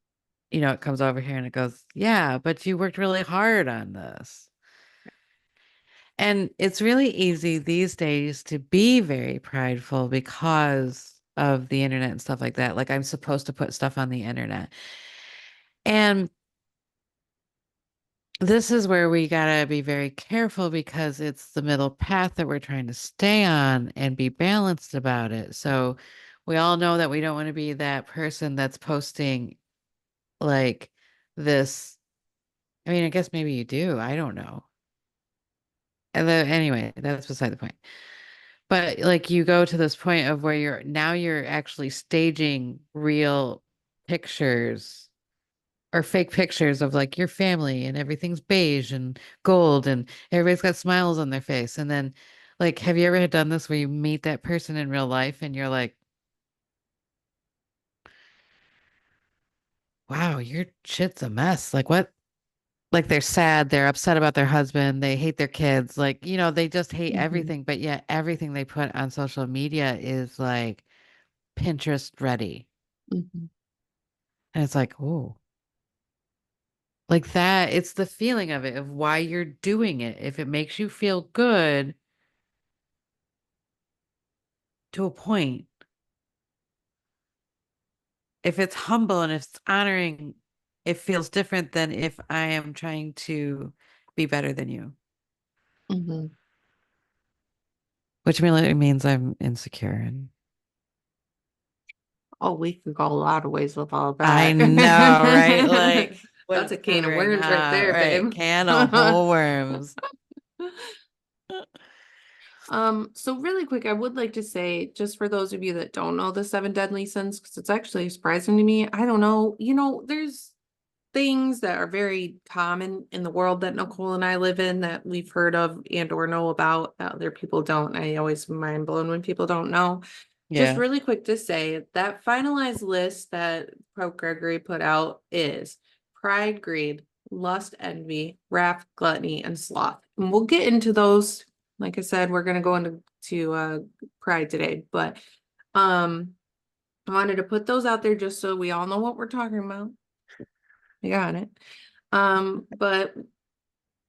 [SPEAKER 2] it comes over here and it goes, yeah, but you worked really hard on this. And it's really easy these days to be very prideful because of the internet and stuff like that. Like I'm supposed to put stuff on the internet. And this is where we gotta be very careful because it's the middle path that we're trying to stay on and be balanced about it. So we all know that we don't want to be that person that's posting like this. I mean, I guess maybe you do. I don't know. And then, anyway, that's beside the point. But like you go to this point of where you're actually staging real pictures or fake pictures of like your family and everything's beige and gold and everybody's got smiles on their face. And then like have you ever done this where you meet that person in real life and you're like, wow, your shit's a mess. Like what? Like they're sad, they're upset about their husband, they hate their kids, like, they just hate
[SPEAKER 1] Hmm.
[SPEAKER 2] everything, but yet everything they put on social media is like Pinterest ready.
[SPEAKER 1] Hmm.
[SPEAKER 2] And it's like, oh, like that, it's the feeling of it, of why you're doing it. If it makes you feel good to a point, if it's humble and if it's honoring, it feels different than if I am trying to be better than you,
[SPEAKER 1] Hmm.
[SPEAKER 2] which really means I'm insecure. And
[SPEAKER 1] Oh, we could go a lot of ways with all
[SPEAKER 2] I
[SPEAKER 1] that.
[SPEAKER 2] know, right? Like
[SPEAKER 1] That's a can of
[SPEAKER 2] wondering
[SPEAKER 1] worms right
[SPEAKER 2] how,
[SPEAKER 1] there,
[SPEAKER 2] right?
[SPEAKER 1] babe.
[SPEAKER 2] Can of whole worms.
[SPEAKER 1] So really quick, I would like to say, just for those of you that don't know the seven deadly sins, because it's actually surprising to me. I don't know, there's things that are very common in the world that Nicole and I live in that we've heard of and or know about that other people don't. I always mind blown when people don't know. Just
[SPEAKER 2] Yeah.
[SPEAKER 1] really quick to say that finalized list that Pope Gregory put out is pride, greed, lust, envy, wrath, gluttony, and sloth. And we'll get into those. Like I said, we're going to go into pride today, but um I wanted to put those out there just so we all know what we're talking about. You got it. But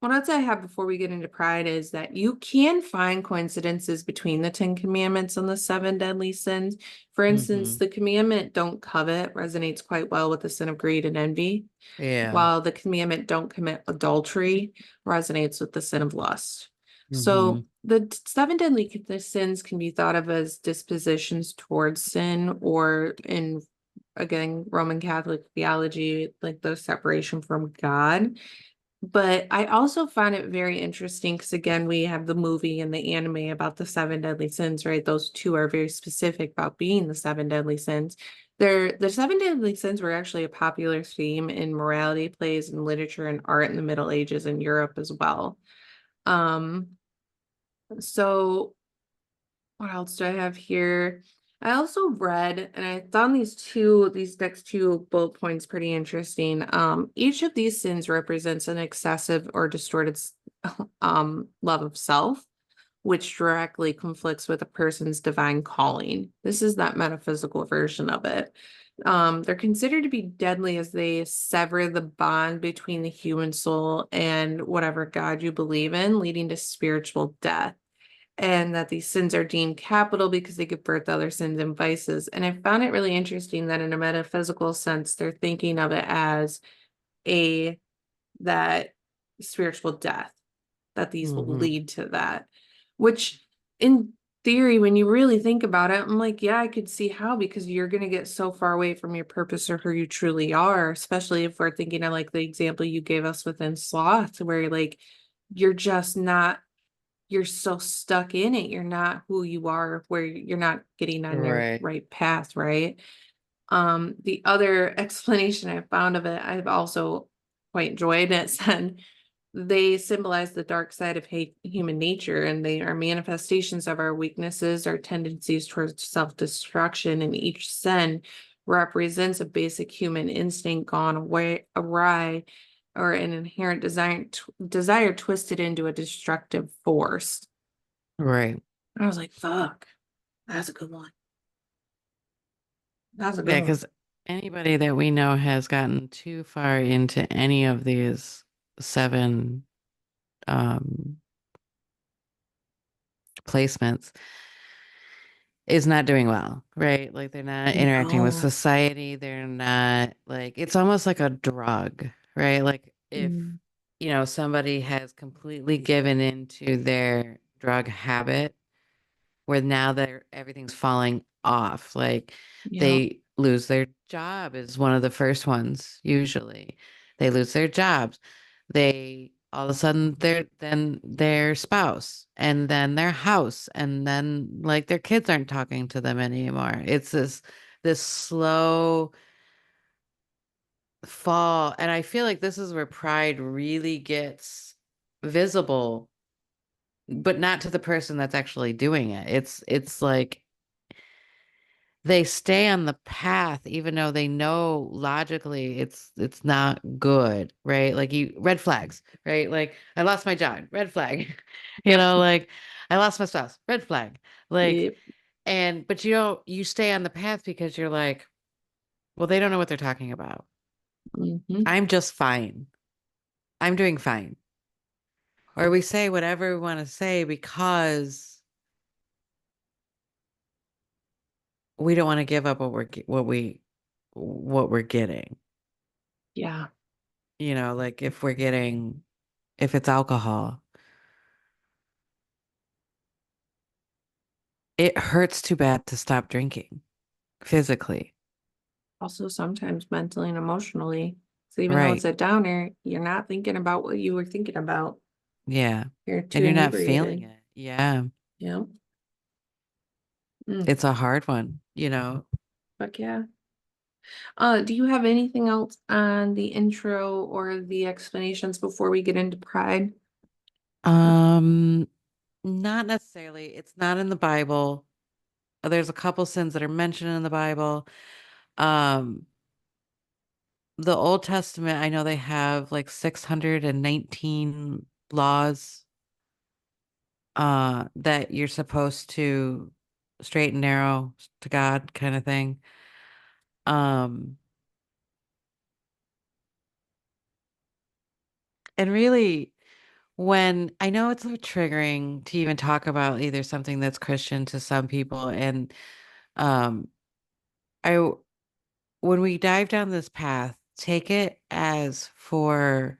[SPEAKER 1] what else I have before we get into pride is that you can find coincidences between the Ten Commandments and the seven deadly sins. For instance,
[SPEAKER 2] Hmm.
[SPEAKER 1] the commandment don't covet resonates quite well with the sin of greed and envy,
[SPEAKER 2] Yeah.
[SPEAKER 1] while the commandment don't commit adultery resonates with the sin of lust. So
[SPEAKER 2] Hmm.
[SPEAKER 1] the seven deadly sins can be thought of as dispositions towards sin, or in again Roman Catholic theology, like the separation from God. But I also found it very interesting because again, we have the movie and the anime about the seven deadly sins, right? Those two are very specific about being the seven deadly sins. The seven deadly sins were actually a popular theme in morality plays and literature and art in the Middle Ages in Europe as well. Um, so what else do I have here? I also read, and I found these next two bullet points pretty interesting. Each of these sins represents an excessive or distorted love of self, which directly conflicts with a person's divine calling. This is that metaphysical version of it. They're considered to be deadly as they sever the bond between the human soul and whatever God you believe in, leading to spiritual death, and that these sins are deemed capital because they give birth to other sins and vices. And I found it really interesting that in a metaphysical sense, they're thinking of it as a that spiritual death, that these will
[SPEAKER 2] Hmm.
[SPEAKER 1] lead to that, which in theory, when you really think about it, I'm like, yeah, I could see how, because you're going to get so far away from your purpose or who you truly are, especially if we're thinking of like the example you gave us within sloth, where like you're just not you're so stuck in it. You're not who you are, where you're not getting on your
[SPEAKER 2] Right.
[SPEAKER 1] right path, right? The other explanation I found of it, I've also quite enjoyed. It said they symbolize the dark side of human nature, and they are manifestations of our weaknesses, our tendencies towards self-destruction, and each sin represents a basic human instinct gone awry, or an inherent desire twisted into a destructive force.
[SPEAKER 2] Right.
[SPEAKER 1] And I was like, fuck, that's a good one. That's a good
[SPEAKER 2] Yeah,
[SPEAKER 1] one.
[SPEAKER 2] because anybody that we know has gotten too far into any of these seven um placements is not doing well, right? Like they're not interacting with
[SPEAKER 1] No.
[SPEAKER 2] society. They're not like it's almost like a drug, right? Like if
[SPEAKER 1] Mm,
[SPEAKER 2] somebody has completely given into their drug habit where now they're everything's falling off. Like
[SPEAKER 1] yeah.
[SPEAKER 2] they lose their job is one of the first ones usually. They lose their jobs. They all of a sudden then their spouse and then their house and then like their kids aren't talking to them anymore. It's this slow fall and I feel like this is where pride really gets visible but not to the person that's actually doing it. It's like they stay on the path even though they know logically it's not good, right? Like you red flags, right? Like I lost my job, red flag.
[SPEAKER 1] Yep.
[SPEAKER 2] Like I lost my spouse, red flag. Like
[SPEAKER 1] Yep.
[SPEAKER 2] and but you stay on the path because you're like, well, they don't know what they're talking about.
[SPEAKER 1] Hmm.
[SPEAKER 2] I'm just fine. I'm doing fine. Or we say whatever we want to say because we don't want to give up what we're getting.
[SPEAKER 1] Yeah.
[SPEAKER 2] Like if it's alcohol, it hurts too bad to stop drinking physically.
[SPEAKER 1] Also, sometimes mentally and emotionally. So even though it's
[SPEAKER 2] Right.
[SPEAKER 1] a downer, you're not thinking about what you were thinking about.
[SPEAKER 2] Yeah.
[SPEAKER 1] You're
[SPEAKER 2] And
[SPEAKER 1] too
[SPEAKER 2] you're not feeling
[SPEAKER 1] inebriated.
[SPEAKER 2] it. Yeah.
[SPEAKER 1] Yeah. Mm,
[SPEAKER 2] It's a hard one.
[SPEAKER 1] fuck yeah. Do you have anything else on the intro or the explanations before we get into pride?
[SPEAKER 2] Um, Not necessarily. It's not in the Bible. There's a couple sins that are mentioned in the Bible. Um, the Old Testament, I know they have like 619 laws that you're supposed to straight and narrow to God kind of thing. Um and really when I know it's so triggering to even talk about either something that's Christian to some people and um I when we dive down this path, take it as for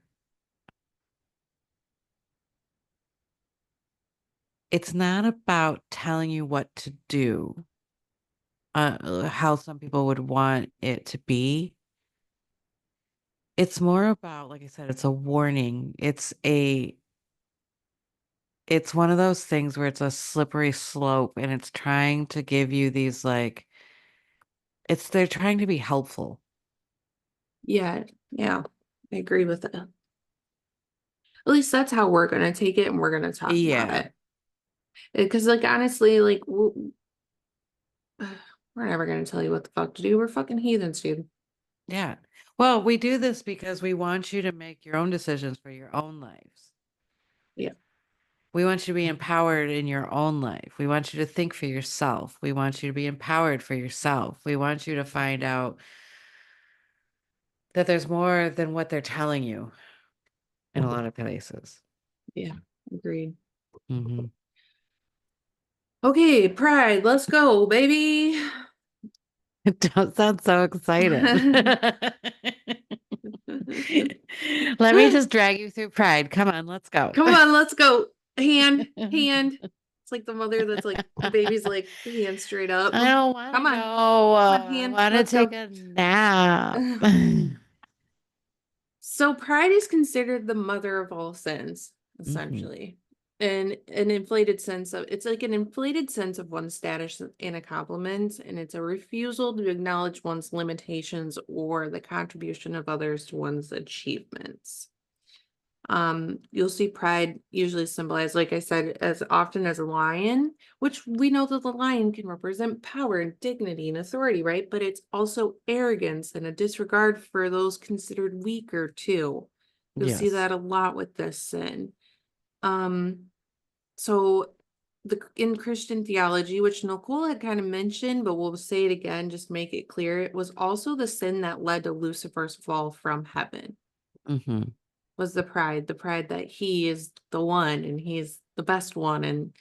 [SPEAKER 2] it's not about telling you what to do, how some people would want it to be. It's more about, like I said, it's a warning. It's one of those things where it's a slippery slope and it's trying to give you these like they're trying to be helpful.
[SPEAKER 1] Yeah. Yeah. I agree with it. At least that's how we're gonna take it and we're gonna talk about
[SPEAKER 2] Yeah.
[SPEAKER 1] it. Because like honestly, like we're never gonna tell you what the fuck to do. We're fucking heathens, dude.
[SPEAKER 2] Yeah. Well, we do this because we want you to make your own decisions for your own lives.
[SPEAKER 1] Yeah.
[SPEAKER 2] We want you to be empowered in your own life. We want you to think for yourself. We want you to be empowered for yourself. We want you to find out that there's more than what they're telling you in a lot of places.
[SPEAKER 1] Yeah. Agreed.
[SPEAKER 2] Hmm.
[SPEAKER 1] Okay, Pride, let's go, baby.
[SPEAKER 2] Don't sound so excited. Let me just drag you through Pride. Come on, let's go.
[SPEAKER 1] Come on, let's go. Hand, hand. It's like the mother that's like the baby's like hand straight up.
[SPEAKER 2] I don't want to
[SPEAKER 1] Come
[SPEAKER 2] go.
[SPEAKER 1] on, come on,
[SPEAKER 2] I
[SPEAKER 1] hand.
[SPEAKER 2] want to
[SPEAKER 1] Let's
[SPEAKER 2] take
[SPEAKER 1] go.
[SPEAKER 2] a nap.
[SPEAKER 1] So pride is considered the mother of all sins,
[SPEAKER 2] Hmm.
[SPEAKER 1] essentially. an inflated sense of it's like an inflated sense of one's status and accomplishments, and it's a refusal to acknowledge one's limitations or the contribution of others to one's achievements. You'll see pride usually symbolized, like I said, as often as a lion, which we know that the lion can represent power and dignity and authority, right? But it's also arrogance and a disregard for those considered weaker too. You'll see
[SPEAKER 2] Yes.
[SPEAKER 1] that a lot with this sin. Um, so the in Christian theology, which Nicole had kind of mentioned, but we'll say it again, just make it clear, it was also the sin that led to Lucifer's fall from heaven,
[SPEAKER 2] Hmm.
[SPEAKER 1] was the pride that he is the one and he's the best one and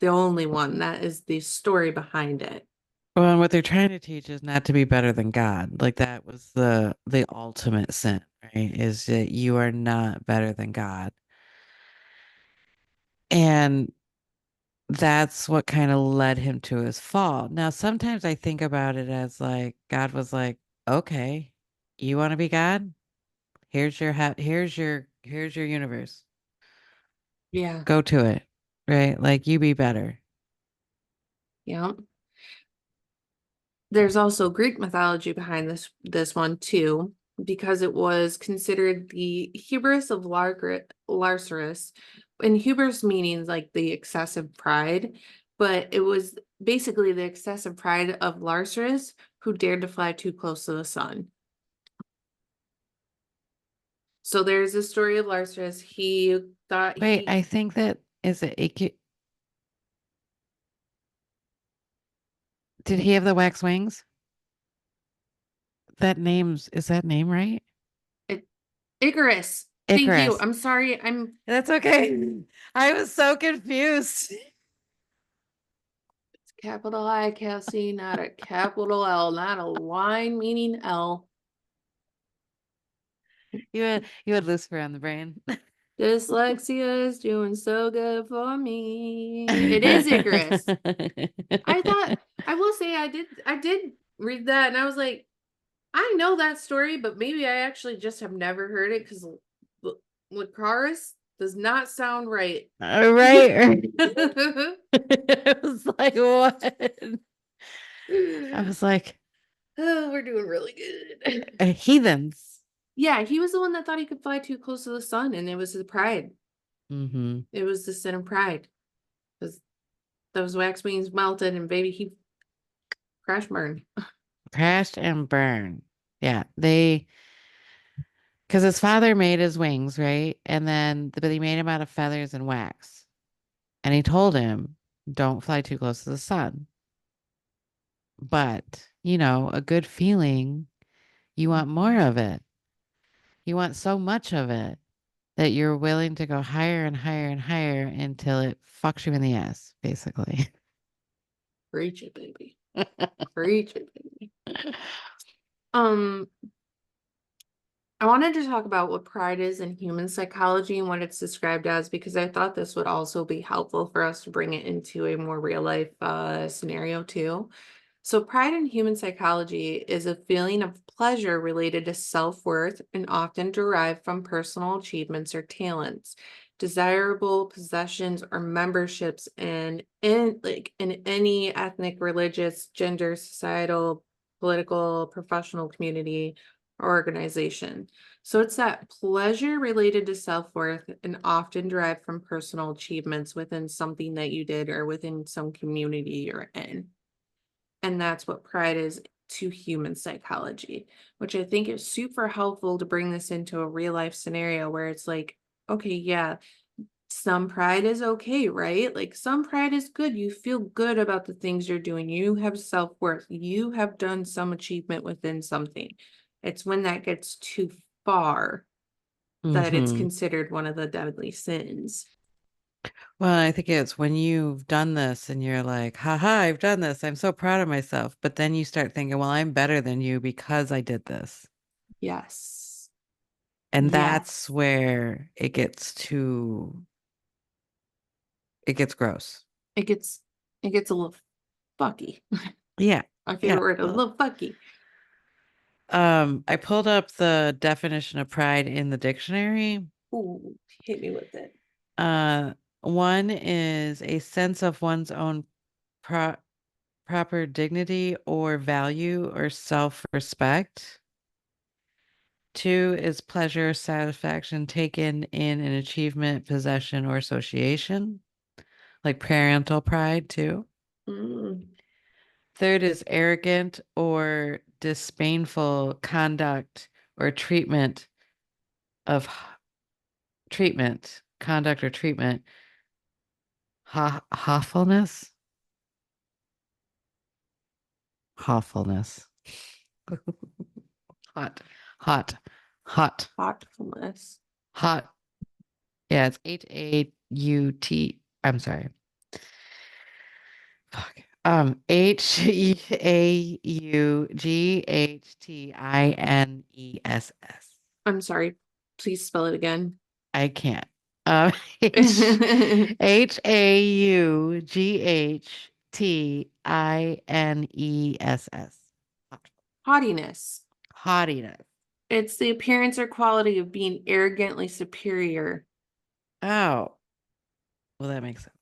[SPEAKER 1] the only one. That is the story behind it.
[SPEAKER 2] Well, and what they're trying to teach is not to be better than God. Like that was the ultimate sin, right? Is that you are not better than God. And that's what kind of led him to his fall. Now, sometimes I think about it as like God was like, "Okay, you want to be God? Here's your universe.
[SPEAKER 1] Yeah.
[SPEAKER 2] Go to it." Right? Like you be better.
[SPEAKER 1] Yeah. There's also Greek mythology behind this one too, because it was considered the hubris of Larcerus, and hubris meaning like the excessive pride, but it was basically the excessive pride of Larcerus who dared to fly too close to the sun. So there's a story of Larcerus. He thought
[SPEAKER 2] Wait,
[SPEAKER 1] he
[SPEAKER 2] I think that is it. Did he have the wax wings? That name right?
[SPEAKER 1] it, Icarus. Thank you.
[SPEAKER 2] Icarus.
[SPEAKER 1] I'm sorry.
[SPEAKER 2] That's okay. I was so confused.
[SPEAKER 1] Capital I, capital C, not a capital L, not a line meaning L.
[SPEAKER 2] You had Lucifer on the brain.
[SPEAKER 1] Dyslexia is doing so good for me. It is Icarus. I thought I will say I did read that and I was like, I know that story, but maybe I actually just have never heard it because Lucaris does not sound right.
[SPEAKER 2] All right. It was like what? I was like,
[SPEAKER 1] Oh, we're doing really good.
[SPEAKER 2] heathens.
[SPEAKER 1] Yeah, he was the one that thought he could fly too close to the sun, and it was his pride.
[SPEAKER 2] Mm-hmm.
[SPEAKER 1] It was the sin of pride. Because those wax wings melted and baby he crash burned.
[SPEAKER 2] Crashed and burned. Yeah, because his father made his wings, right? And then, but he made him out of feathers and wax. And he told him, don't fly too close to the sun. But, a good feeling, you want more of it. You want so much of it that you're willing to go higher and higher and higher until it fucks you in the ass, basically.
[SPEAKER 1] Preach it, baby. Preach it, baby. Um, I wanted to talk about what pride is in human psychology and what it's described as because I thought this would also be helpful for us to bring it into a more real life scenario too. So, pride in human psychology is a feeling of pleasure related to self-worth and often derived from personal achievements or talents, desirable possessions or memberships in any ethnic, religious, gender, societal, political, professional community or organization. So it's that pleasure related to self-worth and often derived from personal achievements within something that you did or within some community you're in. And that's what pride is to human psychology, which I think is super helpful to bring this into a real life scenario where it's like, okay, yeah, some pride is okay, right? Like some pride is good. You feel good about the things you're doing. You have self-worth. You have done some achievement within something. It's when that gets too far that it's
[SPEAKER 2] Hmm.
[SPEAKER 1] considered one of the deadly sins.
[SPEAKER 2] Well, I think it's when you've done this and you're like, haha, I've done this. I'm so proud of myself. But then you start thinking, well, I'm better than you because I did this.
[SPEAKER 1] Yes.
[SPEAKER 2] And that's
[SPEAKER 1] Yes.
[SPEAKER 2] where it gets gross.
[SPEAKER 1] It gets it gets a little fucky.
[SPEAKER 2] Yeah.
[SPEAKER 1] My
[SPEAKER 2] Yeah.
[SPEAKER 1] favorite word, a little fucky.
[SPEAKER 2] I pulled up the definition of pride in the dictionary.
[SPEAKER 1] Ooh, hit me with it.
[SPEAKER 2] Uh, One is a sense of one's own pro proper dignity or value or self-respect. Two is pleasure, satisfaction taken in an achievement, possession, or association, like parental pride, too.
[SPEAKER 1] Mm.
[SPEAKER 2] Third is arrogant or disdainful conduct or of conduct or treatment, awfulness, awfulness, hot, hot, hot,
[SPEAKER 1] Thoughtfulness.
[SPEAKER 2] hot. Yeah, it's Haut. I'm sorry. Fuck. Haughtines.
[SPEAKER 1] I'm sorry. Please spell it again.
[SPEAKER 2] I can't. Um, H Haughtines.
[SPEAKER 1] Haughtiness.
[SPEAKER 2] Haughtiness.
[SPEAKER 1] It's the appearance or quality of being arrogantly superior.
[SPEAKER 2] Oh, well, that makes sense.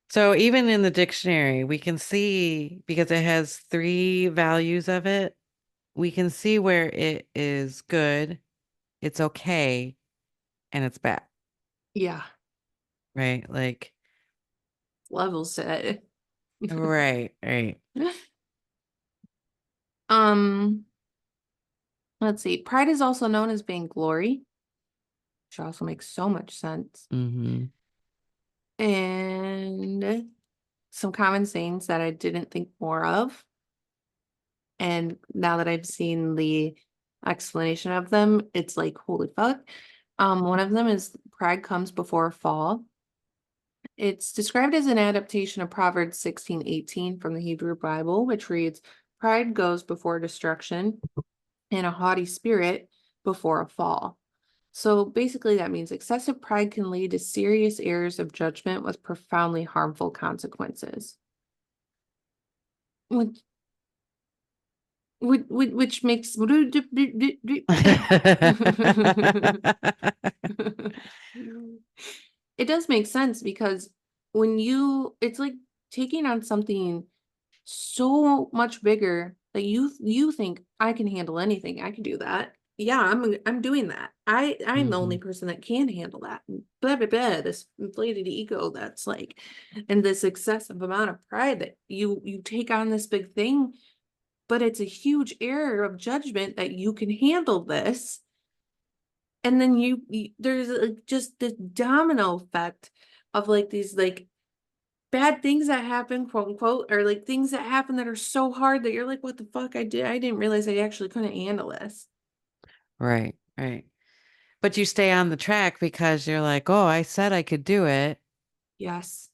[SPEAKER 2] So even in the dictionary, we can see because it has three values of it, we can see where it is good, it's okay, and it's bad,
[SPEAKER 1] Yeah.
[SPEAKER 2] right? Like,
[SPEAKER 1] Level set.
[SPEAKER 2] right.
[SPEAKER 1] Um, let's see. Pride is also known as vainglory, which also makes so much sense.
[SPEAKER 2] Mm-hmm.
[SPEAKER 1] And some common sayings that I didn't think more of. And now that I've seen the explanation of them, it's like, holy fuck. One of them is pride comes before a fall. It's described as an adaptation of Proverbs 16:18 from the Hebrew Bible, which reads, Pride goes before destruction, and a haughty spirit before a fall. So basically, that means excessive pride can lead to serious errors of judgment with profoundly harmful consequences. Which, which makes it does make sense because it's like taking on something so much bigger that you think I can handle anything. I can do that. Yeah, I'm doing that. I'm the only
[SPEAKER 2] hmm
[SPEAKER 1] person that can handle that. Blah blah blah. This inflated ego that's like, and this excessive amount of pride that you take on this big thing, but it's a huge error of judgment that you can handle this. And then there's like just this domino effect of like these like bad things that happen, quote unquote, or like things that happen that are so hard that you're like, what the fuck I didn't realize I actually couldn't handle this.
[SPEAKER 2] Right. But you stay on the track because you're like, oh, I said I could do it,
[SPEAKER 1] Yes.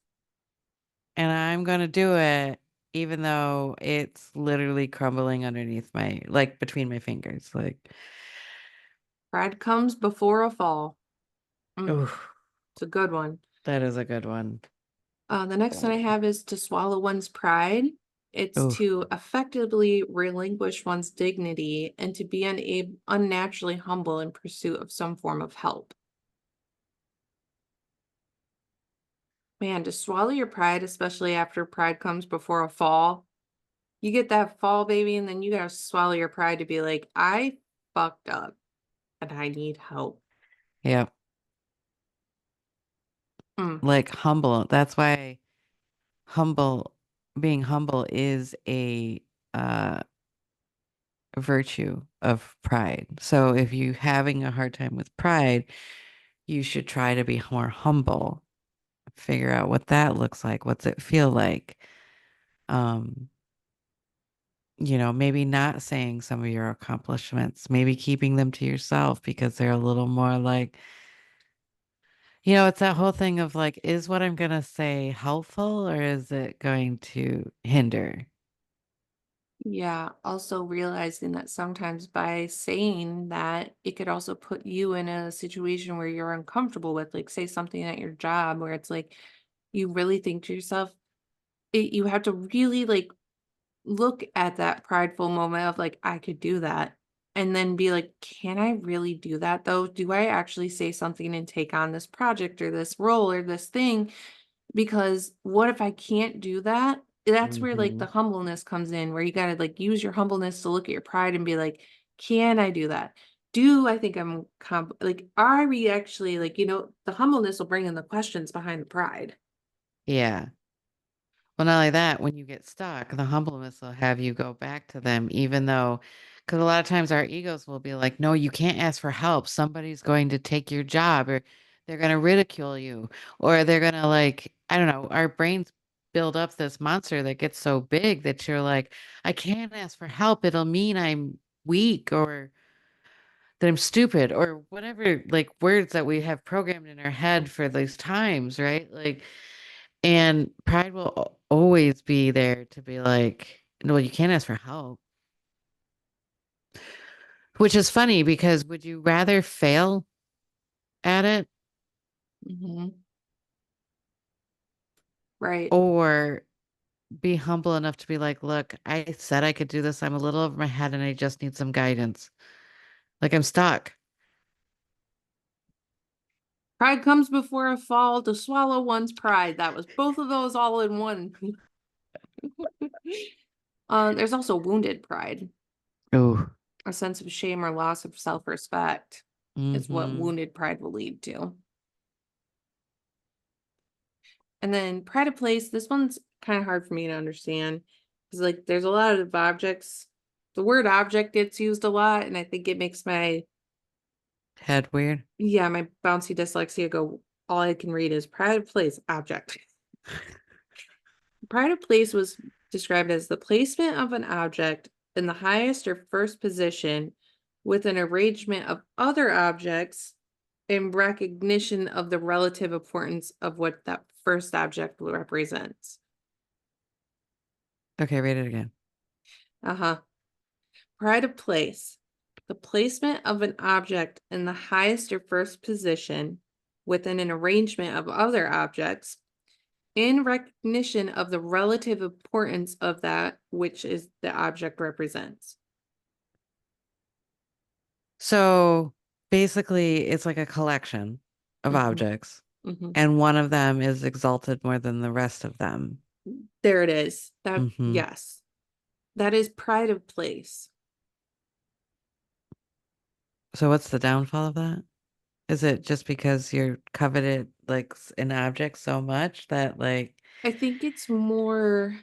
[SPEAKER 2] and I'm gonna do it, even though it's literally crumbling underneath like between my fingers. Like,
[SPEAKER 1] Pride comes before a fall.
[SPEAKER 2] ooh,
[SPEAKER 1] It's a good one.
[SPEAKER 2] that is a good one.
[SPEAKER 1] The next one I have is to swallow one's pride. It's
[SPEAKER 2] Ooh,
[SPEAKER 1] to effectively relinquish one's dignity and to be unnaturally humble in pursuit of some form of help. Man, to swallow your pride, especially after pride comes before a fall, you get that fall, baby, and then you gotta swallow your pride to be like, I fucked up and I need help.
[SPEAKER 2] yeah,
[SPEAKER 1] Mm,
[SPEAKER 2] like humble. That's why humble, being humble is a uh virtue of pride. So if you're having a hard time with pride, you should try to be more humble. Figure out what that looks like. What's it feel like? Um, maybe not saying some of your accomplishments, maybe keeping them to yourself because they're a little more like, it's that whole thing of like, is what I'm gonna say helpful or is it going to hinder?
[SPEAKER 1] yeah. Also realizing that sometimes by saying that, it could also put you in a situation where you're uncomfortable with, like, say something at your job where it's like, you really think to yourself, you have to really like look at that prideful moment of like, I could do that. and then be like, can I really do that though? Do I actually say something and take on this project or this role or this thing? Because what if I can't do that? That's where like
[SPEAKER 2] Hmm.
[SPEAKER 1] the humbleness comes in, where you gotta like use your humbleness to look at your pride and be like, can I do that? Do I think I'm like, are we actually like, the humbleness will bring in the questions behind the pride.
[SPEAKER 2] Yeah. Well, not only that, when you get stuck, the humbleness will have you go back to them, even though, because a lot of times our egos will be like, no, you can't ask for help. Somebody's going to take your job, or they're going to ridicule you, or they're going to, like, I don't know, our brains build up this monster that gets so big that you're like, I can't ask for help. It'll mean I'm weak or that I'm stupid or whatever, like words that we have programmed in our head for those times, right? Like, and pride will always be there to be like, no, you can't ask for help. Which is funny because would you rather fail at it
[SPEAKER 1] Hmm. Right.
[SPEAKER 2] or be humble enough to be like, look, I said I could do this. I'm a little over my head and I just need some guidance. Like I'm stuck.
[SPEAKER 1] Pride comes before a fall to swallow one's pride. That was both of those all in one. There's also wounded pride.
[SPEAKER 2] Oh,
[SPEAKER 1] A sense of shame or loss of self-respect is what
[SPEAKER 2] mm-hmm.
[SPEAKER 1] wounded pride will lead to. And then pride of place, this one's kind of hard for me to understand because like there's a lot of objects. The word object gets used a lot, and I think it makes my
[SPEAKER 2] Head weird.
[SPEAKER 1] yeah, my bouncy dyslexia go, all I can read is pride of place, object. Pride of place was described as the placement of an object in the highest or first position with an arrangement of other objects in recognition of the relative importance of what that first object represents.
[SPEAKER 2] Okay, read it again.
[SPEAKER 1] Uh-huh. Pride of place. The placement of an object in the highest or first position within an arrangement of other objects in recognition of the relative importance of that which is the object represents.
[SPEAKER 2] So basically, it's like a collection of
[SPEAKER 1] Mhm,
[SPEAKER 2] objects,
[SPEAKER 1] mhm.
[SPEAKER 2] and one of them is exalted more than the rest of them.
[SPEAKER 1] There it is. That,
[SPEAKER 2] Hmm.
[SPEAKER 1] yes, that is pride of place.
[SPEAKER 2] So what's the downfall of that? Is it just because you're coveted like an object so much that like,
[SPEAKER 1] I think it's more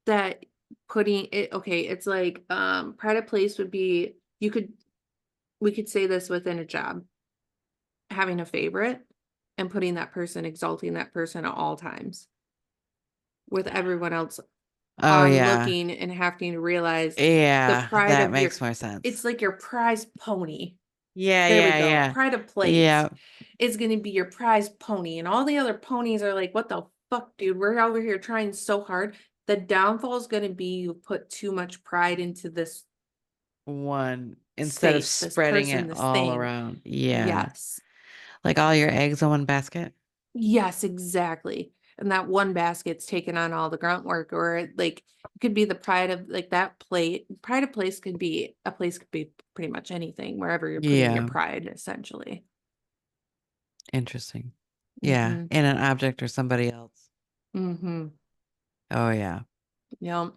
[SPEAKER 1] that putting it, okay, it's like pride of place would be, we could say this within a job, having a favorite and putting that person, exalting that person at all times with everyone else
[SPEAKER 2] oh
[SPEAKER 1] on
[SPEAKER 2] yeah,
[SPEAKER 1] looking and having to realize the
[SPEAKER 2] yeah,
[SPEAKER 1] pride
[SPEAKER 2] that
[SPEAKER 1] of
[SPEAKER 2] makes more sense.
[SPEAKER 1] it's like your prize pony.
[SPEAKER 2] Yeah,
[SPEAKER 1] There we
[SPEAKER 2] yeah,
[SPEAKER 1] go.
[SPEAKER 2] yeah,
[SPEAKER 1] Pride of place
[SPEAKER 2] yeah.
[SPEAKER 1] is going to be your prize pony. And all the other ponies are like, what the fuck, dude? We're over here trying so hard. The downfall is going to be you put too much pride into this
[SPEAKER 2] One instead of
[SPEAKER 1] space, this
[SPEAKER 2] spreading
[SPEAKER 1] person,
[SPEAKER 2] it
[SPEAKER 1] this
[SPEAKER 2] all
[SPEAKER 1] thing.
[SPEAKER 2] around. Yeah,
[SPEAKER 1] Yes.
[SPEAKER 2] like all your eggs in one basket.
[SPEAKER 1] Yes, exactly. And that one basket's taken on all the grunt work, or like it could be the pride of like that plate. Pride of place could be a place could be pretty much anything, wherever you're putting your
[SPEAKER 2] Yeah,
[SPEAKER 1] pride, essentially.
[SPEAKER 2] interesting. Yeah,
[SPEAKER 1] Mm-hmm.
[SPEAKER 2] in an object or somebody else.
[SPEAKER 1] Mm-hmm.
[SPEAKER 2] Oh yeah.
[SPEAKER 1] Yeah.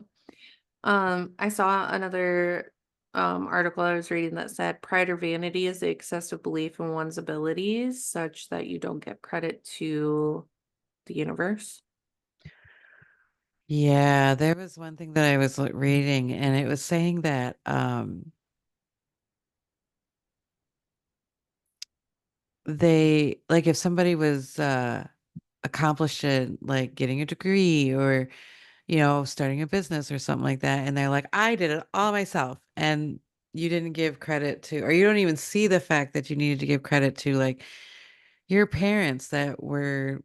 [SPEAKER 1] I saw another article I was reading that said pride or vanity is the excessive belief in one's abilities such that you don't give credit to the universe.
[SPEAKER 2] Yeah, there was one thing that I was reading and it was saying that they like if somebody was accomplished in like getting a degree or starting a business or something like that and they're like I did it all myself and you didn't give credit to or you don't even see the fact that you needed to give credit to like your parents that were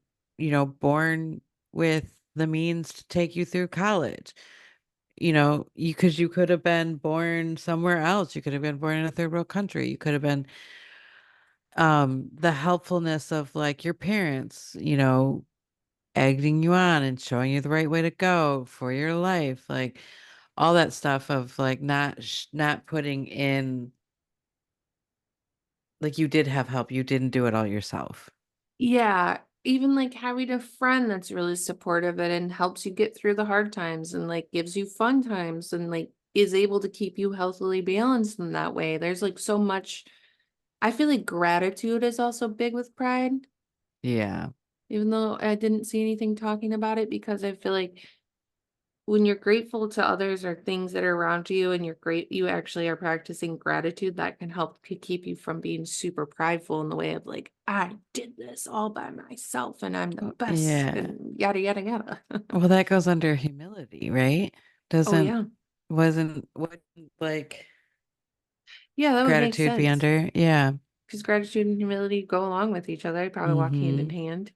[SPEAKER 2] born with the means to take you through college. You could have been born somewhere else. You could have been born in a third world country. You could have been the helpfulness of like your parents, egging you on and showing you the right way to go for your life. Like all that stuff of like not putting in like you did have help. You didn't do it all yourself.
[SPEAKER 1] Yeah, even like having a friend that's really supportive and helps you get through the hard times and like gives you fun times and like is able to keep you healthily balanced in that way. There's like so much. I feel like gratitude is also big with pride,
[SPEAKER 2] Yeah.
[SPEAKER 1] even though I didn't see anything talking about it because I feel like when you're grateful to others or things that are around you and you actually are practicing gratitude, that can help keep you from being super prideful in the way of like, I did this all by myself and I'm the best
[SPEAKER 2] Yeah.
[SPEAKER 1] and yada yada yada.
[SPEAKER 2] Well, that goes under humility, right?
[SPEAKER 1] Oh
[SPEAKER 2] Doesn't
[SPEAKER 1] yeah.
[SPEAKER 2] wouldn't like
[SPEAKER 1] Yeah, that would make
[SPEAKER 2] gratitude be
[SPEAKER 1] sense.
[SPEAKER 2] under? Yeah.
[SPEAKER 1] Because gratitude and humility go along with each other. They probably walk hand in
[SPEAKER 2] Mm-hmm.
[SPEAKER 1] hand.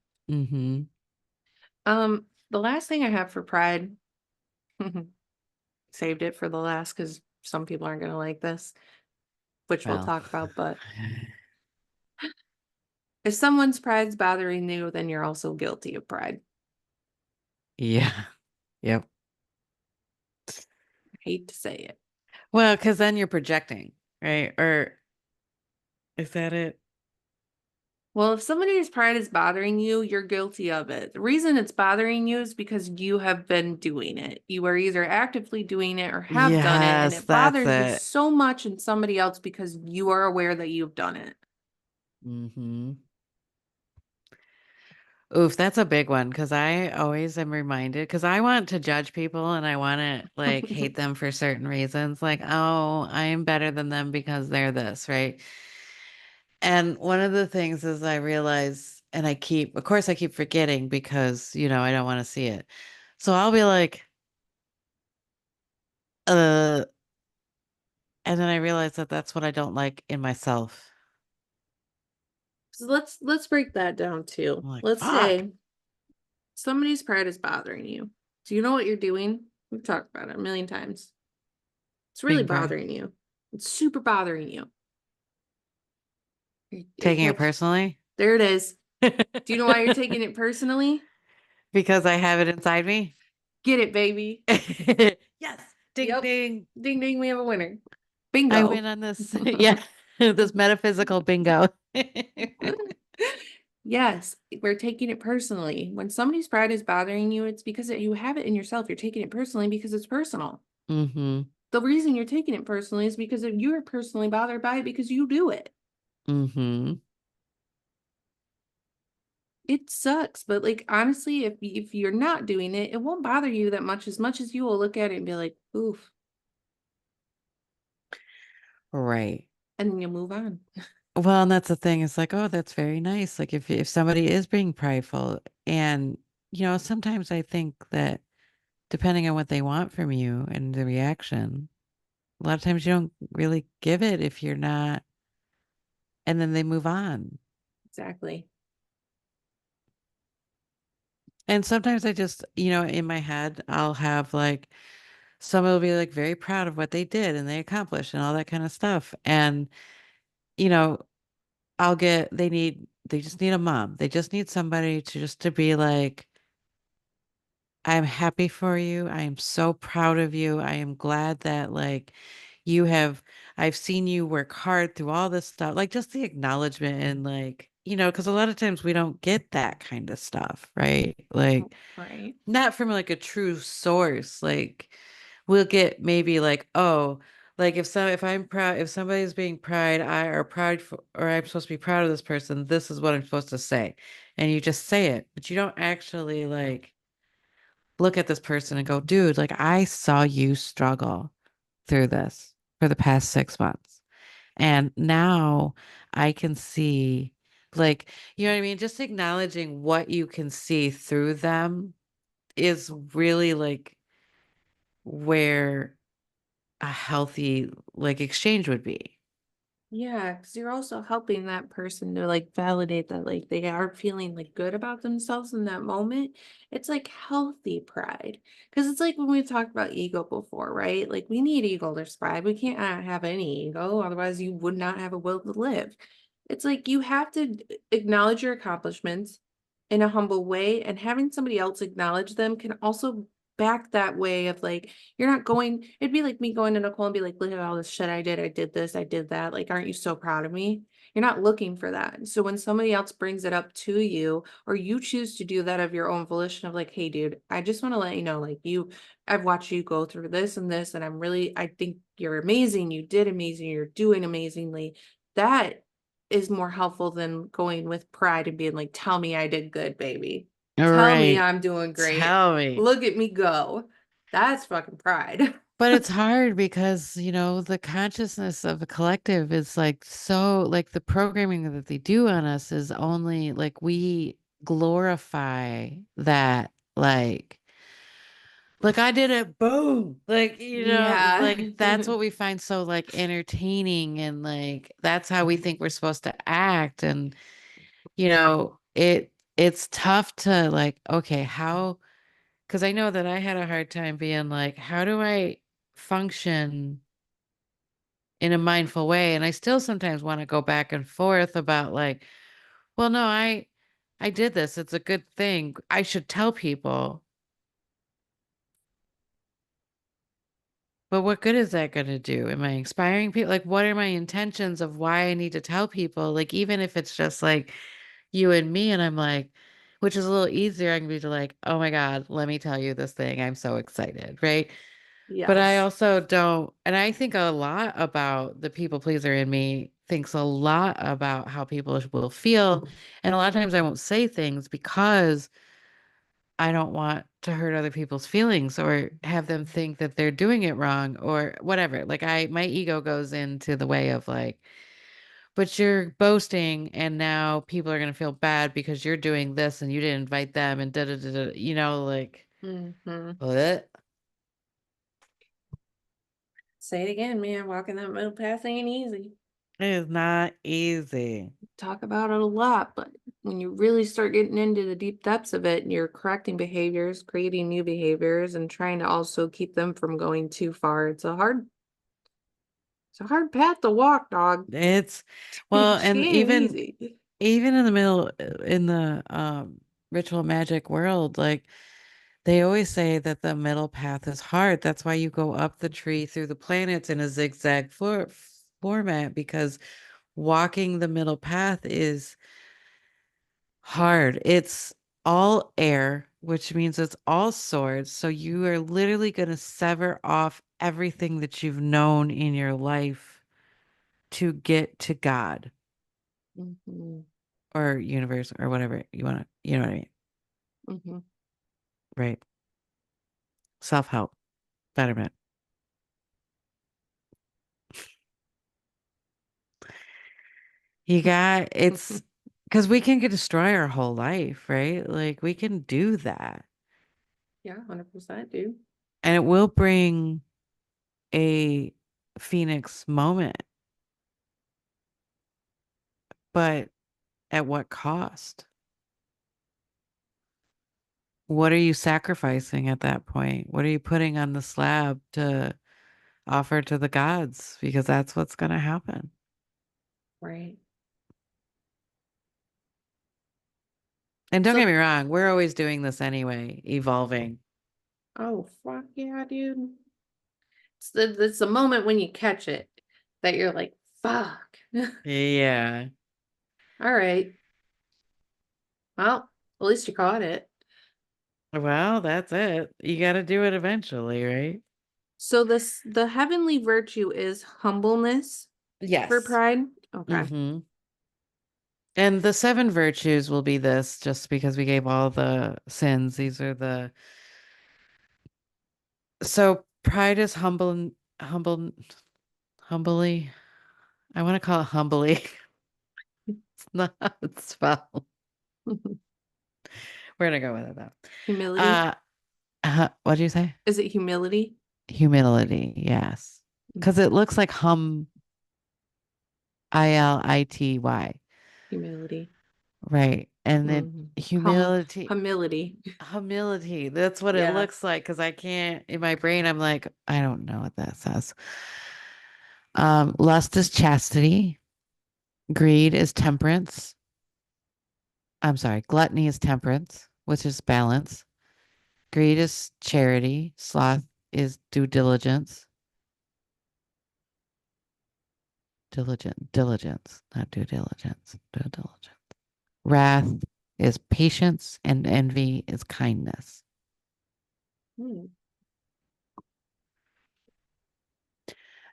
[SPEAKER 2] Mm-hmm.
[SPEAKER 1] The last thing I have for pride, saved it for the last because some people aren't gonna like this, which we'll
[SPEAKER 2] Well.
[SPEAKER 1] talk about, but if someone's pride's bothering you, then you're also guilty of pride.
[SPEAKER 2] Yeah. Yep.
[SPEAKER 1] I hate to say it.
[SPEAKER 2] Well, because then you're projecting, right? Or is that it?
[SPEAKER 1] Well, if somebody's pride is bothering you, you're guilty of it. The reason it's bothering you is because you have been doing it. You are either actively doing it or have done it, and
[SPEAKER 2] Yes,
[SPEAKER 1] it
[SPEAKER 2] that's
[SPEAKER 1] bothers you
[SPEAKER 2] it.
[SPEAKER 1] so much in somebody else because you are aware that you've done it.
[SPEAKER 2] Mm-hmm. Oof, that's a big one because I always am reminded because I want to judge people and I want to like hate them for certain reasons. Like, oh, I am better than them because they're this, right? And one of the things is I realize, and of course, I keep forgetting because, I don't want to see it. So I'll be like, uh, and then I realize that that's what I don't like in myself.
[SPEAKER 1] So let's break that down too.
[SPEAKER 2] I'm like,
[SPEAKER 1] Let's
[SPEAKER 2] fuck.
[SPEAKER 1] say somebody's pride is bothering you. Do you know what you're doing? We've talked about it a million times. It's really
[SPEAKER 2] Being proud.
[SPEAKER 1] bothering you. It's super bothering you.
[SPEAKER 2] Taking it
[SPEAKER 1] Catch,
[SPEAKER 2] personally
[SPEAKER 1] there it is. Do you know why you're taking it personally?
[SPEAKER 2] because I have it inside me.
[SPEAKER 1] Get it, baby.
[SPEAKER 2] Yes. Ding,
[SPEAKER 1] Yep.
[SPEAKER 2] ding.
[SPEAKER 1] Ding ding, we have a winner.
[SPEAKER 2] I win
[SPEAKER 1] Bingo.
[SPEAKER 2] on this. Yeah. This metaphysical bingo.
[SPEAKER 1] Yes, we're taking it personally. When somebody's pride is bothering you, it's because you have it in yourself. You're taking it personally because it's personal.
[SPEAKER 2] Mm-hmm.
[SPEAKER 1] The reason you're taking it personally is because you're personally bothered by it because you do it.
[SPEAKER 2] Mm-hmm.
[SPEAKER 1] It sucks, but like honestly, if you're not doing it, it won't bother you that much as you will look at it and be like, oof,
[SPEAKER 2] Right.
[SPEAKER 1] and then you'll move on.
[SPEAKER 2] Well, and that's the thing. It's like, oh, that's very nice. Like if somebody is being prideful, and sometimes I think that depending on what they want from you and the reaction, a lot of times you don't really give it if you're not, and then they move on.
[SPEAKER 1] Exactly.
[SPEAKER 2] And sometimes I just, in my head, I'll have like someone will be like very proud of what they did and they accomplished and all that kind of stuff. And, you know, they just need a mom. They just need somebody to be like, I'm happy for you. I am so proud of you. I am glad that like you have, I've seen you work hard through all this stuff. Like just the acknowledgement and like, because a lot of times we don't get that kind of stuff, right? Like
[SPEAKER 1] Right.
[SPEAKER 2] not from like a true source. Like we'll get maybe like, oh, like if I'm proud, if somebody's being proud, or I'm supposed to be proud of this person, this is what I'm supposed to say. And you just say it, but you don't actually like look at this person and go, dude, like I saw you struggle through this for the past 6 months. And now I can see, like, you know what I mean? Just acknowledging what you can see through them is really like where a healthy like exchange would be.
[SPEAKER 1] Yeah, because you're also helping that person to like validate that like they are feeling like good about themselves in that moment. It's like healthy pride. Because it's like when we talked about ego before, right? Like we need ego to thrive. We can't have any ego, otherwise you would not have a will to live. It's like you have to acknowledge your accomplishments in a humble way, and having somebody else acknowledge them can also back that way of like, you're not going, it'd be like me going to Nicole and be like, look at all this shit I did. I did this, I did that. Like, aren't you so proud of me? You're not looking for that. So when somebody else brings it up to you, or you choose to do that of your own volition of like, hey, dude, I just want to let you know, like, I've watched you go through this, and I think you're amazing. You did amazing. You're doing amazingly. That is more helpful than going with pride and being like, tell me I did good, baby.
[SPEAKER 2] All
[SPEAKER 1] Tell me
[SPEAKER 2] right.
[SPEAKER 1] I'm doing great.
[SPEAKER 2] Tell me.
[SPEAKER 1] Look at me go. That's fucking pride.
[SPEAKER 2] But it's hard because, the consciousness of a collective is like so, like the programming that they do on us is only like we glorify that, like I did it, boom. Like,
[SPEAKER 1] Yeah.
[SPEAKER 2] like that's what we find so like entertaining and like that's how we think we're supposed to act. And, it's tough to like, okay, how, because I know that I had a hard time being like, how do I function in a mindful way? And I still sometimes want to go back and forth about like, well, no, I did this. It's a good thing. I should tell people. But what good is that going to do? Am I inspiring people? Like, what are my intentions of why I need to tell people? Like, even if it's just like you and me, and I'm like, which is a little easier, I can be like, oh my God, let me tell you this thing. I'm so excited. Right. But I
[SPEAKER 1] Yes.
[SPEAKER 2] also don't, and I think a lot about the people pleaser in me thinks a lot about how people will feel. And a lot of times I won't say things because I don't want to hurt other people's feelings or have them think that they're doing it wrong or whatever. Like my ego goes into the way of like, but you're boasting and now people are going to feel bad because you're doing this and you didn't invite them and da da da da, like
[SPEAKER 1] Hmm.
[SPEAKER 2] what?
[SPEAKER 1] Say it again, man. Walking that middle path ain't easy.
[SPEAKER 2] It is not easy.
[SPEAKER 1] Talk about it a lot, but when you really start getting into the deep depths of it and you're correcting behaviors, creating new behaviors, and trying to also keep them from going too far, it's a hard path to walk, dog.
[SPEAKER 2] It's
[SPEAKER 1] She
[SPEAKER 2] and
[SPEAKER 1] ain't
[SPEAKER 2] even
[SPEAKER 1] easy.
[SPEAKER 2] even in the middle in the ritual magic world, like they always say that the middle path is hard. That's why you go up the tree through the planets in a zigzag format because walking the middle path is hard. It's all air, which means it's all swords. So you are literally going to sever off everything that you've known in your life to get to God
[SPEAKER 1] Hmm.
[SPEAKER 2] or universe or whatever you want to, you know what I mean?
[SPEAKER 1] Hmm.
[SPEAKER 2] Right. Self-help, betterment. You got it's because we can destroy our whole life, right? Like we can do that.
[SPEAKER 1] Yeah, 100%, dude.
[SPEAKER 2] And it will bring a phoenix moment, but at what cost? What are you sacrificing at that point? What are you putting on the slab to offer to the gods? Because that's what's going to happen.
[SPEAKER 1] Right.
[SPEAKER 2] And don't get
[SPEAKER 1] So,
[SPEAKER 2] me wrong, we're always doing this anyway, evolving.
[SPEAKER 1] oh, fuck yeah, dude. It's the moment when you catch it that you're like, fuck.
[SPEAKER 2] Yeah.
[SPEAKER 1] All right. Well, at least you caught it.
[SPEAKER 2] Well, that's it. You got to do it eventually, right?
[SPEAKER 1] So the heavenly virtue is humbleness for
[SPEAKER 2] Yes.
[SPEAKER 1] pride. Okay.
[SPEAKER 2] Mm-hmm. And the seven virtues will be this, just because we gave all the sins. These are the so pride is humble, humbly. I want to call it humbly. It's not how it's spelled. We're gonna go with it though.
[SPEAKER 1] Humility.
[SPEAKER 2] What do you say?
[SPEAKER 1] Is it humility?
[SPEAKER 2] Humility, yes.
[SPEAKER 1] Mm.
[SPEAKER 2] Because it looks like Ility,
[SPEAKER 1] Humility.
[SPEAKER 2] right? And then
[SPEAKER 1] Mm.
[SPEAKER 2] humility,
[SPEAKER 1] Humility.
[SPEAKER 2] humility. That's what it
[SPEAKER 1] Yeah.
[SPEAKER 2] looks like. Because I can't in my brain. I'm like, I don't know what that says. Lust is chastity. Greed is temperance. I'm sorry, gluttony is temperance, which is balance. Greed is charity. Sloth is due diligence. Diligence, not due diligence. Due diligence. Wrath is patience, and envy is kindness.
[SPEAKER 1] Hmm.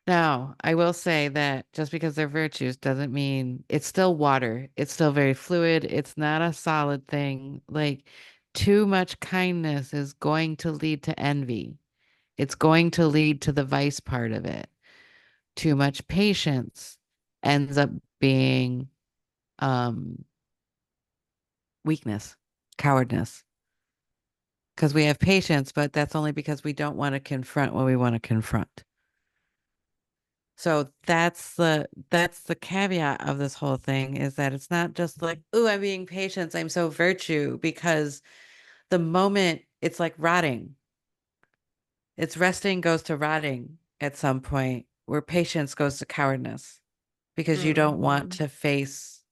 [SPEAKER 2] Now, I will say that just because they're virtues doesn't mean it's still water. It's still very fluid. It's not a solid thing. Like, too much kindness is going to lead to envy. It's going to lead to the vice part of it. Too much patience ends up being um, weakness, cowardness. Because we have patience, but that's only because we don't want to confront what we want to confront. So that's the caveat of this whole thing is that it's not just like, oh, I'm being patient, I'm so virtue, because the moment it's like rotting, it's resting goes to rotting at some point, where patience goes to cowardness because you don't want
[SPEAKER 1] Hmm.
[SPEAKER 2] to face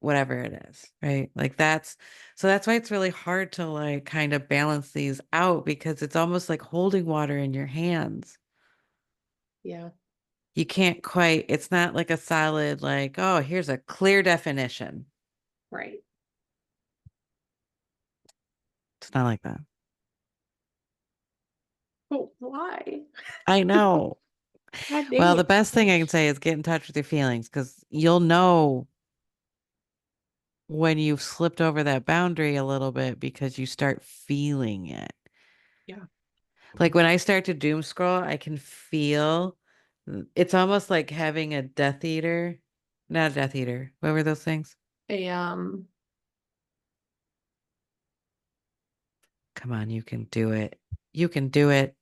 [SPEAKER 2] whatever it is, right? Like that's why it's really hard to like kind of balance these out because it's almost like holding water in your hands.
[SPEAKER 1] Yeah,
[SPEAKER 2] You can't quite, it's not like a solid, like, oh, here's a clear definition.
[SPEAKER 1] right.
[SPEAKER 2] It's not like that.
[SPEAKER 1] But why?
[SPEAKER 2] I know.
[SPEAKER 1] God dang
[SPEAKER 2] Well, the
[SPEAKER 1] it.
[SPEAKER 2] best thing I can say is get in touch with your feelings because you'll know when you've slipped over that boundary a little bit because you start feeling it.
[SPEAKER 1] Yeah.
[SPEAKER 2] Like when I start to doom scroll, I can feel it's almost like having a Death Eater, not a Death Eater. What were those things?
[SPEAKER 1] A
[SPEAKER 2] Come on, you can do it. You can do it.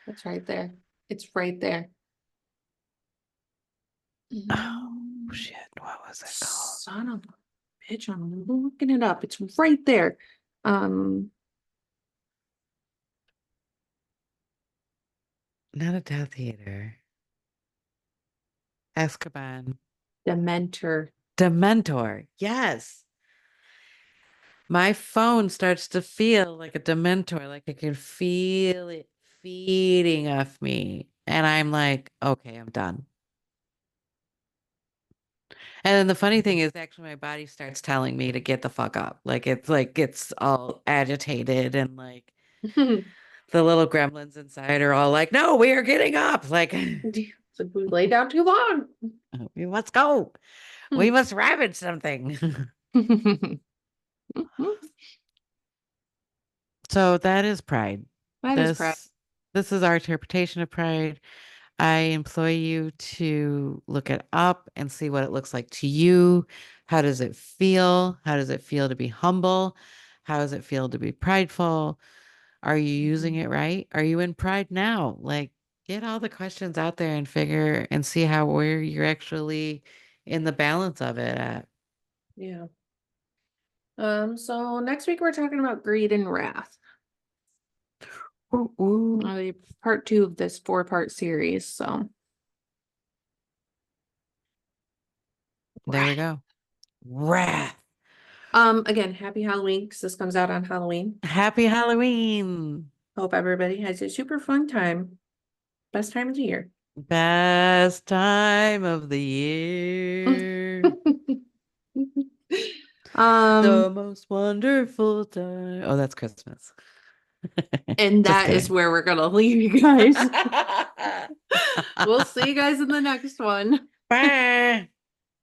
[SPEAKER 1] it's right there. It's right there.
[SPEAKER 2] Oh,
[SPEAKER 1] Mm,
[SPEAKER 2] shit. What was it called?
[SPEAKER 1] son of a bitch, I'm looking it up. It's right there. Um,
[SPEAKER 2] Not a Death Eater. Azkaban.
[SPEAKER 1] Dementor.
[SPEAKER 2] Dementor. Yes. My phone starts to feel like a Dementor, like I can feel it feeding off me. And I'm like, okay, I'm done. And then the funny thing is, actually, my body starts telling me to get the fuck up. Like it's all agitated, and like the little gremlins inside are all like, no, we are getting up. Like,
[SPEAKER 1] So we lay down too long.
[SPEAKER 2] we must go. We must ravage something. So that is pride.
[SPEAKER 1] That is pride.
[SPEAKER 2] This this is our interpretation of pride. I employ you to look it up and see what it looks like to you. How does it feel? How does it feel to be humble? How does it feel to be prideful? Are you using
[SPEAKER 1] Mhm.
[SPEAKER 2] it right? Are you in pride now? Like, get all the questions out there and figure and see how where you're actually in the balance of it at.
[SPEAKER 1] Yeah. So next week we're talking about greed and wrath.
[SPEAKER 2] Ooh, ooh.
[SPEAKER 1] Uh, Part two of this four-part series. So
[SPEAKER 2] There we
[SPEAKER 1] wrath.
[SPEAKER 2] go. Wrath.
[SPEAKER 1] Again, happy Halloween because this comes out on Halloween.
[SPEAKER 2] Happy Halloween.
[SPEAKER 1] Hope everybody has a super fun time. Best time of the year.
[SPEAKER 2] Best time of the year. The
[SPEAKER 1] Um,
[SPEAKER 2] most wonderful time. Oh, that's Christmas.
[SPEAKER 1] and
[SPEAKER 2] Just
[SPEAKER 1] that is
[SPEAKER 2] kidding.
[SPEAKER 1] where we're gonna leave you guys. We'll see you guys in the next one.
[SPEAKER 2] Bye.